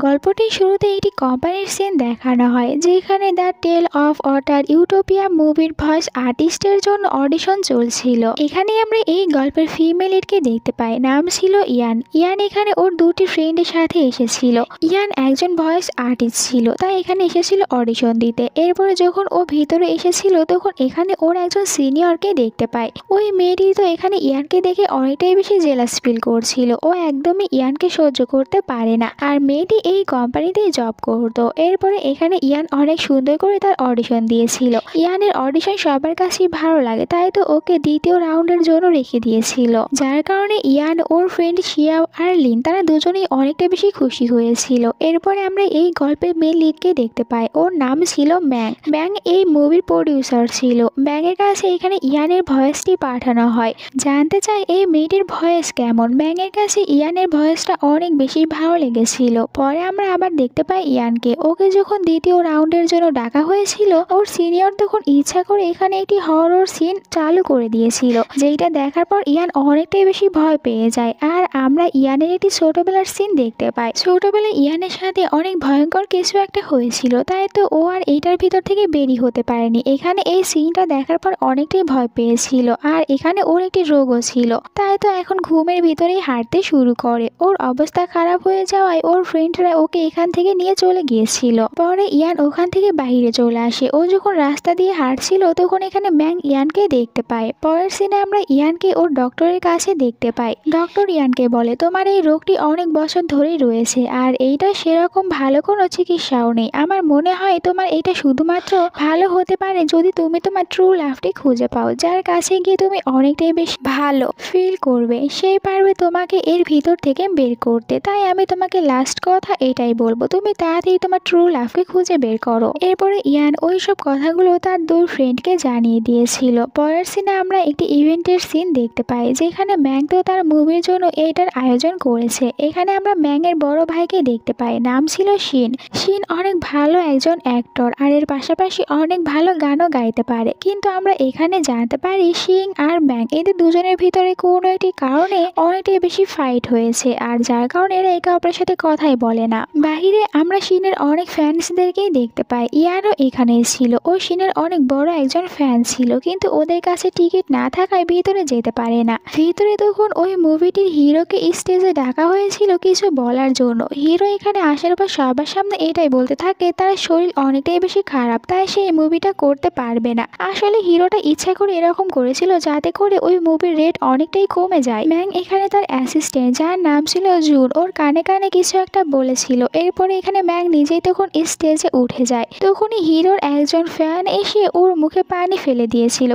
গল্পটির শুরুতে একটি কোম্পানির সিন দেখানো হয় যেখানে the tale of water utopia মুভির ভয়েস আর্টিস্টের জন্য অডিশন চলছিল। এখানে আমরা এই গল্পের ফিমেল লিডকে দেখতে পাই, নাম ছিল ইয়ান। ইয়ান এখানে ওর দুটি ফ্রেন্ডের সাথে এসেছিল। ইয়ান একজন ভয়েস আর্টিস্ট ছিল, তাই এখানে এসেছিল অডিশন দিতে। এরপরে যখন ও ভিতরে এসেছিল তখন এখানে ওর একজন সিনিয়রকে দেখতে পায়। ওই মেয়েটি তো এখানে ইয়ানকে দেখে অনেকটাই বেশি জেলাস ফিল করছিল। ও একদমই ইয়ানকে সহ্য করতে পারে না, আর মেয়েটি এই কোম্পানিতেই জব করতো। এরপরে এখানে ইয়ান অনেক সুন্দর করে তার অডিশন দিয়েছিল। ইয়ানের অডিশন সবার কাছেই ভালো লাগে, তাই তো ওকে দ্বিতীয় রাউন্ডের জন্য রেখে দিয়েছিল, যার কারণে ইয়ান, ওর ফ্রেন্ড শিয়াও আর লিন তারা দুজনেই অনেকটা বেশি খুশি হয়েছিল। এরপরে আমরা এই গল্পের মেন লিডকে দেখতে পাই, ওর নাম ছিল ম্যাং। ম্যাং এই মুভির প্রডিউসার ছিল। ম্যাংয়ের কাছে এখানে ইয়ানের ভয়েসটি পাঠানো হয়, জানতে চাই এই মেয়েটির ভয়েস কেমন। ম্যাংয়ের কাছে ইয়ানের ভয়েসটা অনেক বেশি ভালো লেগেছিল। পরে আমরা আবার দেখতে পাই ইয়ানকে। ওকে যখন দ্বিতীয় রাউন্ডের জন্য ডাকা হয়েছিল, ওর সিনিয়র তখন ইচ্ছা করে এখানে একটি হরর সিন চালু করে দিয়েছিল, যেটা দেখার পর ইয়ান অনেকটাই বেশি ভয় পেয়ে যায়। আর আমরা ইয়ানের একটি ছোটবেলার সিন দেখতে পাই। ছোটবেলায় ইয়ানের সাথে অনেক ভয়ঙ্কর কিছু একটা হয়েছিল, তাই তো ও আর এইটার ভিতর থেকে বেরিয়ে হতে পারেনি। এখানে এই সিনটা দেখার পর অনেকটাই ভয় পেয়েছিল। আর এখানে ওর একটি রোগও ছিল, তাই তো এখন ঘুমের ভিতরেই হাঁটতে শুরু করে। ওর অবস্থা খারাপ হয়ে যাওয়ায় ওর ফ্রেন্ডরা ওকে এখান থেকে নিয়ে চলে গিয়েছিল। পরে ইয়ান ওখান থেকে বাইরে চলে আসে। ও যখন রাস্তা দিয়ে হাঁটছিল তখন এখানে ম্যাং ইয়ানকে দেখতে পায়। পরের সিনে আমরা ইয়ানকে ওর ডক্টরের কাছে দেখতে পাই। ডক্টর ইয়ানকে বলে, তোমার এই রোগটি অনেক বছর ধরেই রয়েছে, আর এইটা সেরকম ভালো কোনো চিকিৎসাও নেই। আমার মনে হয় তোমার এটা শুধুমাত্র ভালো হতে পারে যদি তুমি তোমার ট্রু লাভটি খুঁজে পাও, যার কাছে গিয়ে তুমি অনেকটাই বেশি ভালো ফিল করবে। সেই পারবে তোমাকে এর ভিতর থেকে বের করতে। তাই আমি তোমাকে লাস্ট কথা এটাই বলবো, তুমি তাড়াতাড়ি তোমার ট্রু লাভকে খুঁজে বের করো। এরপরে ইয়ান ওই সব কথাগুলো তার দুই ফ্রেন্ডকে জানিয়ে দিয়েছিল। পরের সিনে আমরা একটি ইভেন্টের সিন দেখতে পাই, যেখানে ম্যাং তো তার মুভির জন্য এটার আয়োজন করেছে। এখানে আমরা ম্যাংয়ের বড় ভাইকে দেখতে পাই, নাম ছিল শিন। শিন অনেক ভালো একজন অ্যাক্টর, আর এর পাশাপাশি অনেক ভালো গানও গাইতে পারে। কিন্তু আমরা এখানে জানতে পারি শিং আর ম্যাং এদের দুজনের ভিতরে কোনো একটি কারণে অনেকটাই বেশি ফাইট হয়েছে, আর যার কারণে এরা একে অপরের সাথে কথাই বলে না। বাহিরে আমরা শিনের অনেক ফ্যান্সদেরকেই দেখতে পাই। ইয়ানও এখানে ছিল। ও শিনের অনেক বড় একজন ফ্যান ছিল, কিন্তু ওদের কাছে টিকিট না থাকায় ভিতরে যেতে পারে না। ভিতরে তখন ওই মুভিটির হিরোকে স্টেজে ডাকা হয়েছিল কিছু বলার জন্য। হিরো এখানে আসার পর সবার সামনে এটাই বলতে থাকে তার শরীর অনেকটাই বেশি খারাপ, তাই সে এই মুভিটা করতে পারবে না। আসলে হিরোটা ইচ্ছা করে এরকম করেছিল যাতে করে ওই মুভির রেট অনেকটাই কমে যায়। ম্যাং এখানে তার অ্যাসিস্ট্যান্ট, যার নাম ছিল জুন, ওর কানে কানে কিছু একটা বলেছিল। এরপরে এখানে ম্যাং নিজেই তখন স্টেজে উঠে যায়। তখনই হিরোর একজন ফ্যান এসে ওর মুখে পানি ফেলে দিয়েছিল,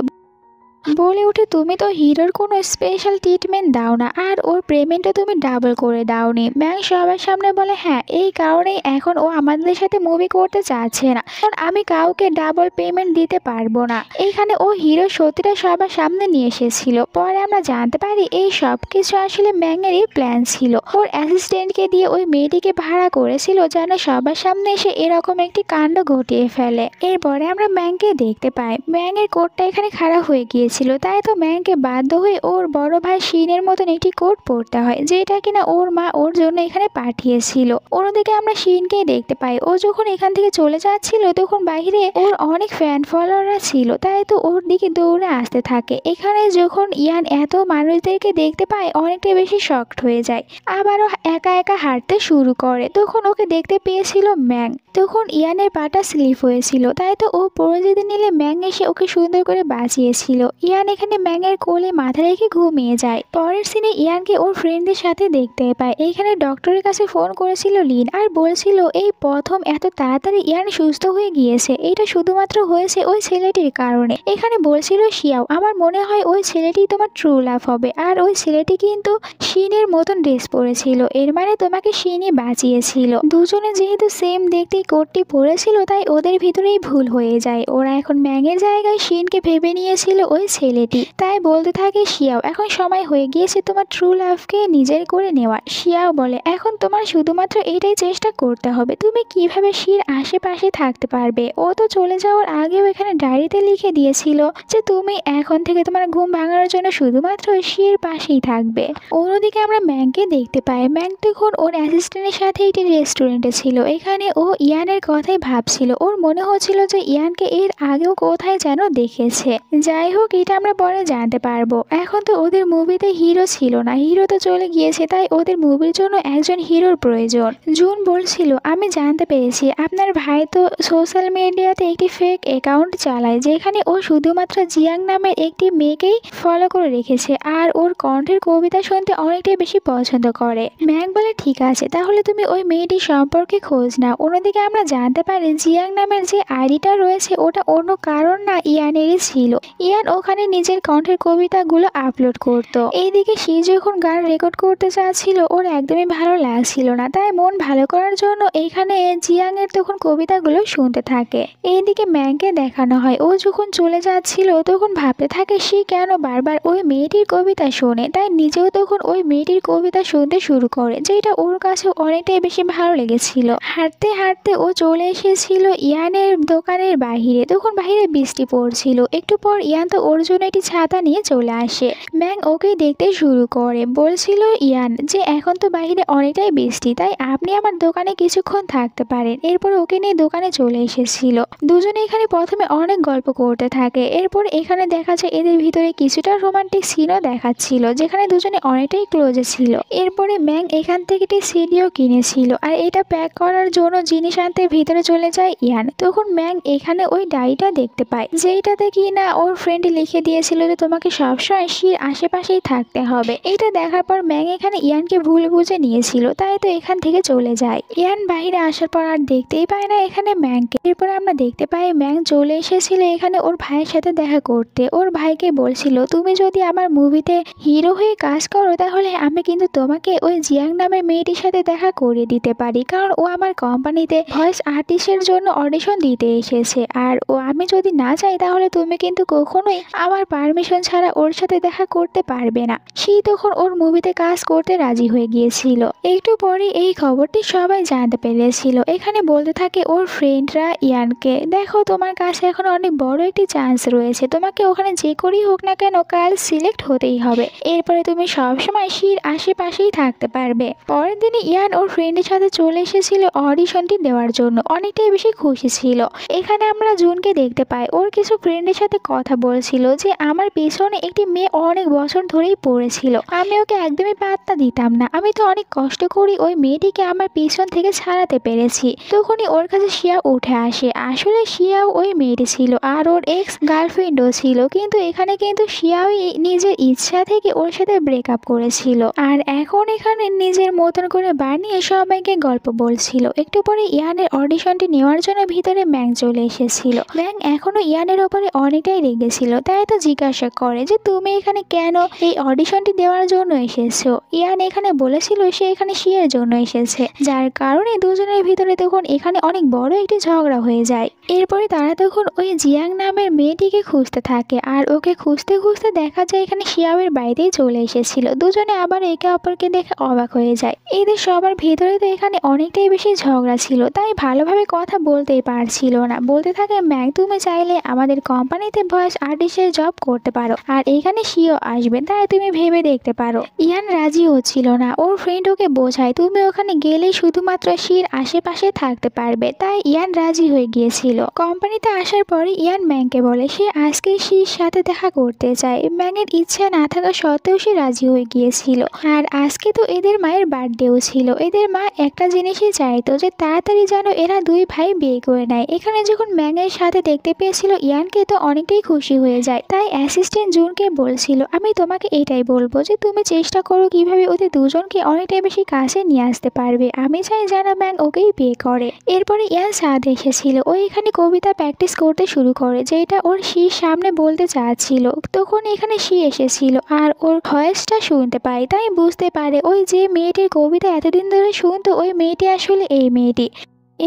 বলে ওঠে, তুমি তো হিরোর কোনো স্পেশাল ট্রিটমেন্ট দাও না, আর ওর পেমেন্টটা তুমি ডাবল করে দাওনি। ম্যাং সবার সামনে বলে, হ্যাঁ, এই কারণেই এখন ও আমাদের সাথে মুভি করতে চাচ্ছে না, কারণ আমি কাউকে ডাবল পেমেন্ট দিতে পারবো না। এইখানে ও হিরো সত্যিটা সবার সামনে নিয়ে এসেছিল। পরে আমরা জানতে পারি এই সব কিছু আসলে ম্যাংয়েরই প্ল্যান ছিল। ওর অ্যাসিস্ট্যান্টকে দিয়ে ওই মেয়েটিকে ভাড়া করেছিল যেন সবার সামনে এসে এরকম একটি কাণ্ড ঘটিয়ে ফেলে। এরপরে আমরা ম্যাংকে দেখতে পাই। ম্যাংয়ের কোটটা এখানে খারাপ হয়ে গিয়েছে, তাই তো ম্যাংকে বাধ্য হয়ে ওর বড় ভাই শিনের মতন একটি কোট পরতে হয়, যেটা কিনা ওর মা ওর জন্য এখানে পাঠিয়েছিল। অন্যদিকে আমরা শিনকে দেখতে পাই। ও যখন এখান থেকে চলে যাচ্ছিল তখন বাইরে ওর অনেক ফ্যান ফলোয়াররা ছিল, তাই তো ওর দিকে দৌড়ে আসতে থাকে। এখানে যখন ইয়ান এত মানুষদেরকে দেখতে পায় অনেকটা বেশি শকড হয়ে যায়, আবারও একা একা হাঁটতে শুরু করে। তখন ওকে দেখতে পেয়েছিল ম্যাং। তখন ইয়ানের পাটা স্লিপ হয়েছিল, তাই তো ও পড়ে যেতে নিলে ম্যাং এসে ওকে সুন্দর করে বাঁচিয়েছিল। ইয়ান এখানে ম্যাংয়ের কোলে মাথা রেখে ঘুমিয়ে যায়। পরের সিনে ইয়ানকে ওর ফ্রেন্ডদের সাথে দেখতে পায়। এইখানে ডক্টরের কাছে ফোন করেছিল লিন, আর বলছিল এই প্রথম এত তাড়াতাড়ি ইয়ান সুস্থ হয়ে গিয়েছে, এটা শুধুমাত্র হয়েছে ওই ছেলেটির কারণে। এখানে বলছিল শিয়াও, আমার মনে হয় ওই ছেলেটি তোমার ট্রু লাভ হবে, আর ওই ছেলেটি কিন্তু শিনের মতন ড্রেস পরেছিল, এর মানে তোমাকে শিনই বাঁচিয়েছিল। দুজনে যেহেতু সেম দেখতে কোটটি পরেছিল, তাই ওদের ভিতরেই ভুল হয়ে যায়। ওরা এখন ম্যাংয়ের জায়গায় শিনকে ভেবে নিয়েছিল ওই ছেলেটি। তাই বলতে থাকে শিয়াও, এখন সময় হয়ে গিয়েছে তোমার ট্রু লাভকে নিজের করে নেওয়ার। শিয়াও বলে, এখন তোমার শুধুমাত্র এটাই চেষ্টা করতে হবে, তুমি কিভাবে শির আশেপাশে থাকতে পারবে। ও তো চলে যাওয়ার আগেও এখানে ডায়েরিতে লিখে দিয়েছিল যে তুমি এখন থেকে তোমার ঘুম ভাঙানোর জন্য শুধুমাত্র শির পাশেই থাকবে। অন্যদিকে আমরা ম্যাংকে দেখতে পাই। ম্যাং তখন ওর অ্যাসিস্ট্যান্টের সাথে একটি রেস্টুরেন্টে ছিল। এখানে ও ইয়ানের কথাই ভাবছিল। ওর মনে হচ্ছিল যে ইয়ানকে এর আগেও কোথায় যেন দেখেছে। যাই হোক, এটা আমরা পরে জানতে পারবো। এখন তো ওদের মুভিতে হিরো ছিল না, হিরো তো চলে গিয়েছে, তাই ওদের মুভির জন্য একজন হিরোর প্রয়োজন। জুন বলছিল, আমি জানতে পেরেছি আপনার ভাই তো সোশ্যাল মিডিয়াতে একটি ফেক অ্যাকাউন্ট চালায়, যেখানে ও শুধুমাত্র জিয়াং নামের একটি মেয়েকেই ফলো করে রেখেছে আর ওর কণ্ঠের কবিতা শুনতে অনেকটাই বেশি পছন্দ করে। ম্যাং বলে, ঠিক আছে, তাহলে তুমি ওই মেয়েটি সম্পর্কে খোঁজ নাও। অন্যদিকে আমরা জানতে পারি জিয়াং নামের যে আইডিটা রয়েছে ওটা অন্য কারণ না, ইয়ানেরই ছিল। ইয়ান ওখানে নিজের কণ্ঠের কবিতাগুলো আপলোড করত। এইদিকে সে যখন গান রেকর্ড করতে চাচ্ছিল ওর একদমই ভালো লাগছিল না, তাই মন ভালো করার জন্য এখানে জিয়াং এর তখন কবিতাগুলো শুনতে থাকে। এইদিকে ম্যাংকে দেখানো হয় ও যখন চলে যাচ্ছিল তখন ভাবতে থাকে সে কেন বারবার ওই মেয়েটির কবিতা শোনে, তাই নিজেও তখন ওই মেয়েটির কবিতা শুনতে শুরু করে, যেটা ওর কাছে অনেকটাই বেশি ভালো লেগেছিল। হাঁটতে হাঁটতে ও চলে এসেছিল ইয়ানের দোকানের বাহিরে। তখন বাহিরে বৃষ্টি পড়ছিল। একটু পর ইয়ান তো ওর জন্য একটি ছাতা নিয়ে চলে আসে। ম্যাং ওকে দেখতে শুরু করে। বলছিল ইয়ান যে এখন তো বাহিরে অনেকটাই বৃষ্টি, তাই আপনি আমার দোকানে কিছুক্ষণ থাকতে পারেন। এরপর ওকে নিয়ে দোকানে চলে এসেছিল। দুজনে এখানে প্রথমে অনেক গল্প করতে থাকে। এরপর এখানে দেখা যায় এদের ভিতরে কিছুটা রোমান্টিক সিনও দেখাচ্ছিল, যেখানে দুজনে অনেকটাই ক্লোজে ছিল। এরপরে ম্যাং এখান থেকে একটি সিডিও কিনেছিল আর এটা প্যাক করার জন্য জিনিস আনতে ভিতরে চলে যায় ইয়ান। তখন ম্যাং এখানে ওই ডায়েরিটা দেখতে পায়, যেটাতে কি না ওর ফ্রেন্ড লিখে দিয়েছিল যে তোমাকে সবসময় শির আশেপাশেই থাকতে হবে। এটা দেখার পর ম্যাং এখানে ইয়ানকে ভুল বুঝে নিয়েছিল, তাই তো এখান থেকে চলে যায়। ইয়ান বাইরে আসার পর আর দেখতেই পায় না এখানে ম্যাংকে। এরপর আমরা দেখতে পাই ম্যাং চলে এসেছিল এখানে ওর ভাইয়ের সাথে দেখা করতে। ওর ভাইকে বলছিল, তুমি যদি আমার মুভিতে হিরো হয়ে কাজ করো তাহলে আমি কিন্তু তোমাকে ওই জিয়াং নামের মেয়েটির সাথে দেখা করে দিতে পারি, কারণ ও আমার কোম্পানিতে ভয়েস আর্টিস্টের জন্য অডিশন দিতে এসেছে। আর আমি যদি না চাই তাহলে তুমি কিন্তু কখনোই আমার পারমিশন ছাড়া ওর সাথে দেখা করতে পারবে না। সে তখন ওর মুভিতে কাজ করতে রাজি হয়ে গিয়েছিল। একটু পরে এই খবরটি সবাই জানতে পেরেছিল। এখানে বলতে থাকে ওর ফ্রেন্ডরা ইয়ানকে, দেখো তোমার কাছে এখন অনেক বড় একটি চান্স রয়েছে, তোমাকে ওখানে যে করেই হোক না কেন কাল সিলেক্ট হতেই হবে। এরপরে তুমি সবসময় শির আশেপাশেই থাকতে পারবে। পরের দিনে ইয়ান ওর ফ্রেন্ডের সাথে চলে এসেছিল অডিশনটি দেওয়ার জন্য। অনেকটাই বেশি খুশি ছিল। এখানে আমরা জুনকে দেখতে পাই ওর কিছু ফ্রেন্ডের সাথে কথা বলছিল যে আমার পেছনে একটি মেয়ে অনেক বছর ধরেই পড়েছিল, আমি ওকে একদমই পাত্তা দিতাম না, আমি তো অনেক কষ্ট করি ওই মেয়েটিকে আমার পিছন থেকে ছাড়াতে পেরেছি। তখনই ওর কাছে শিয়া উঠে আসে। আসলে শিয়াও ওই মেয়েটি ছিল আর ওর এক্স গার্লফ্রেন্ডও ছিল, কিন্তু এখানে কিন্তু শিয়াও নিজের ইচ্ছা থেকে ওর সাথে ব্রেকআপ করেছিল আর এখন এখানে নিজের মতন করে বানিয়ে সবাইকে গল্প বলছিল। একটু পরে ইয়ানের অডিশনটি নেওয়ার জন্য ভিতরে ম্যাং চলে এসেছিল। ম্যাং এখনো ইয়ানের ওপরে অনেকটাই রেগেছিল, তাই তো জিজ্ঞাসা করে যে তুমি এখানে কেন এই অডিশনটি দেওয়ার জন্য এসেছো। ইয়ান এখানে বলেছিল সে এখানে শিয়ের জন্য এসেছে, যার কারণে দুজনের ভিতরে তখন এখানে অনেক বড় একটি ঝগড়া হয়ে যায়। এরপরে তারা তখন ওই জিয়াং নামের মেয়েটিকে খুঁজতে থাকে আর ওকে খুঁজতে খুঁজতে দেখা যায় এখানে শিয়াওয়ের বাড়িতেই চলে এসেছিল। দুজনে আবার একে অপরকে দেখে অবাক হয়ে যায়। এদের সবার ভিতরে তো এখানে অনেকটাই বেশি ঝগড়া ছিল, তাই ভালোভাবে কথা বলতেই পারছিল না। বলতে থাকে ম্যাং তুমি চাইলে আমাদের কোম্পানিতে ভয়েস আর্টিস্টের জব করতে পারো আর এখানে শিও আসবে, তাই তুমি ভেবে দেখতে পারো। ইয়ান রাজি হচ্ছিল না। ওর ফ্রেন্ড ওকে বোঝায় তুমি ওখানে গেলে শুধুমাত্র শির আশেপাশে থাকতে পারবে, তাই ইয়ান রাজি হয়ে গিয়েছিল। কোম্পানিতে আসার পরে ইয়ান ম্যাংকে বলে সে আজকে শির সাথে দেখা করতে চায়। ম্যাংয়ের ইচ্ছা না থাকা সত্ত্বেও সে রাজি হয়ে গিয়েছিল। আর আজকে তো এদের মায়ের বার্থডেও ছিল। এদের মা একটা জিনিসই চাইতো যে তাড়াতাড়ি যেন এরা দুই ভাই বিয়ে করে নেয়। এখানে যখন ম্যাংয়ের সাথে দেখতে পেয়েছিল ইয়ানকে তো অনেকটাই খুশি হয়ে যায়। তাই অ্যাসিস্ট্যান্ট জুনকে বলছিল আমি তোমাকে এটাই বলবো যে তুমি চেষ্টা করো কিভাবে ওদের দুজনকে অনেকটাই বেশি কাছে নিয়ে আসতে পারবে। আমি চাই যেন ম্যাং ওকেই বিয়ে করে। এরপরে ইয়ান সাথ এসেছিল। ও এখানে কবিতা প্র্যাকটিস করতে শুরু করে, যেটা ওর শির সামনে বলতে চাচ্ছিল। তখন এখানে শি এসেছিল আর ওর ভয়েসটা শুনতে পায়, তাই বুঝতে পারে ওই যে মেয়েটির কবিতা এতদিন ধরে শুনতো ওই মেয়েটি আসলে এই মেয়েটি।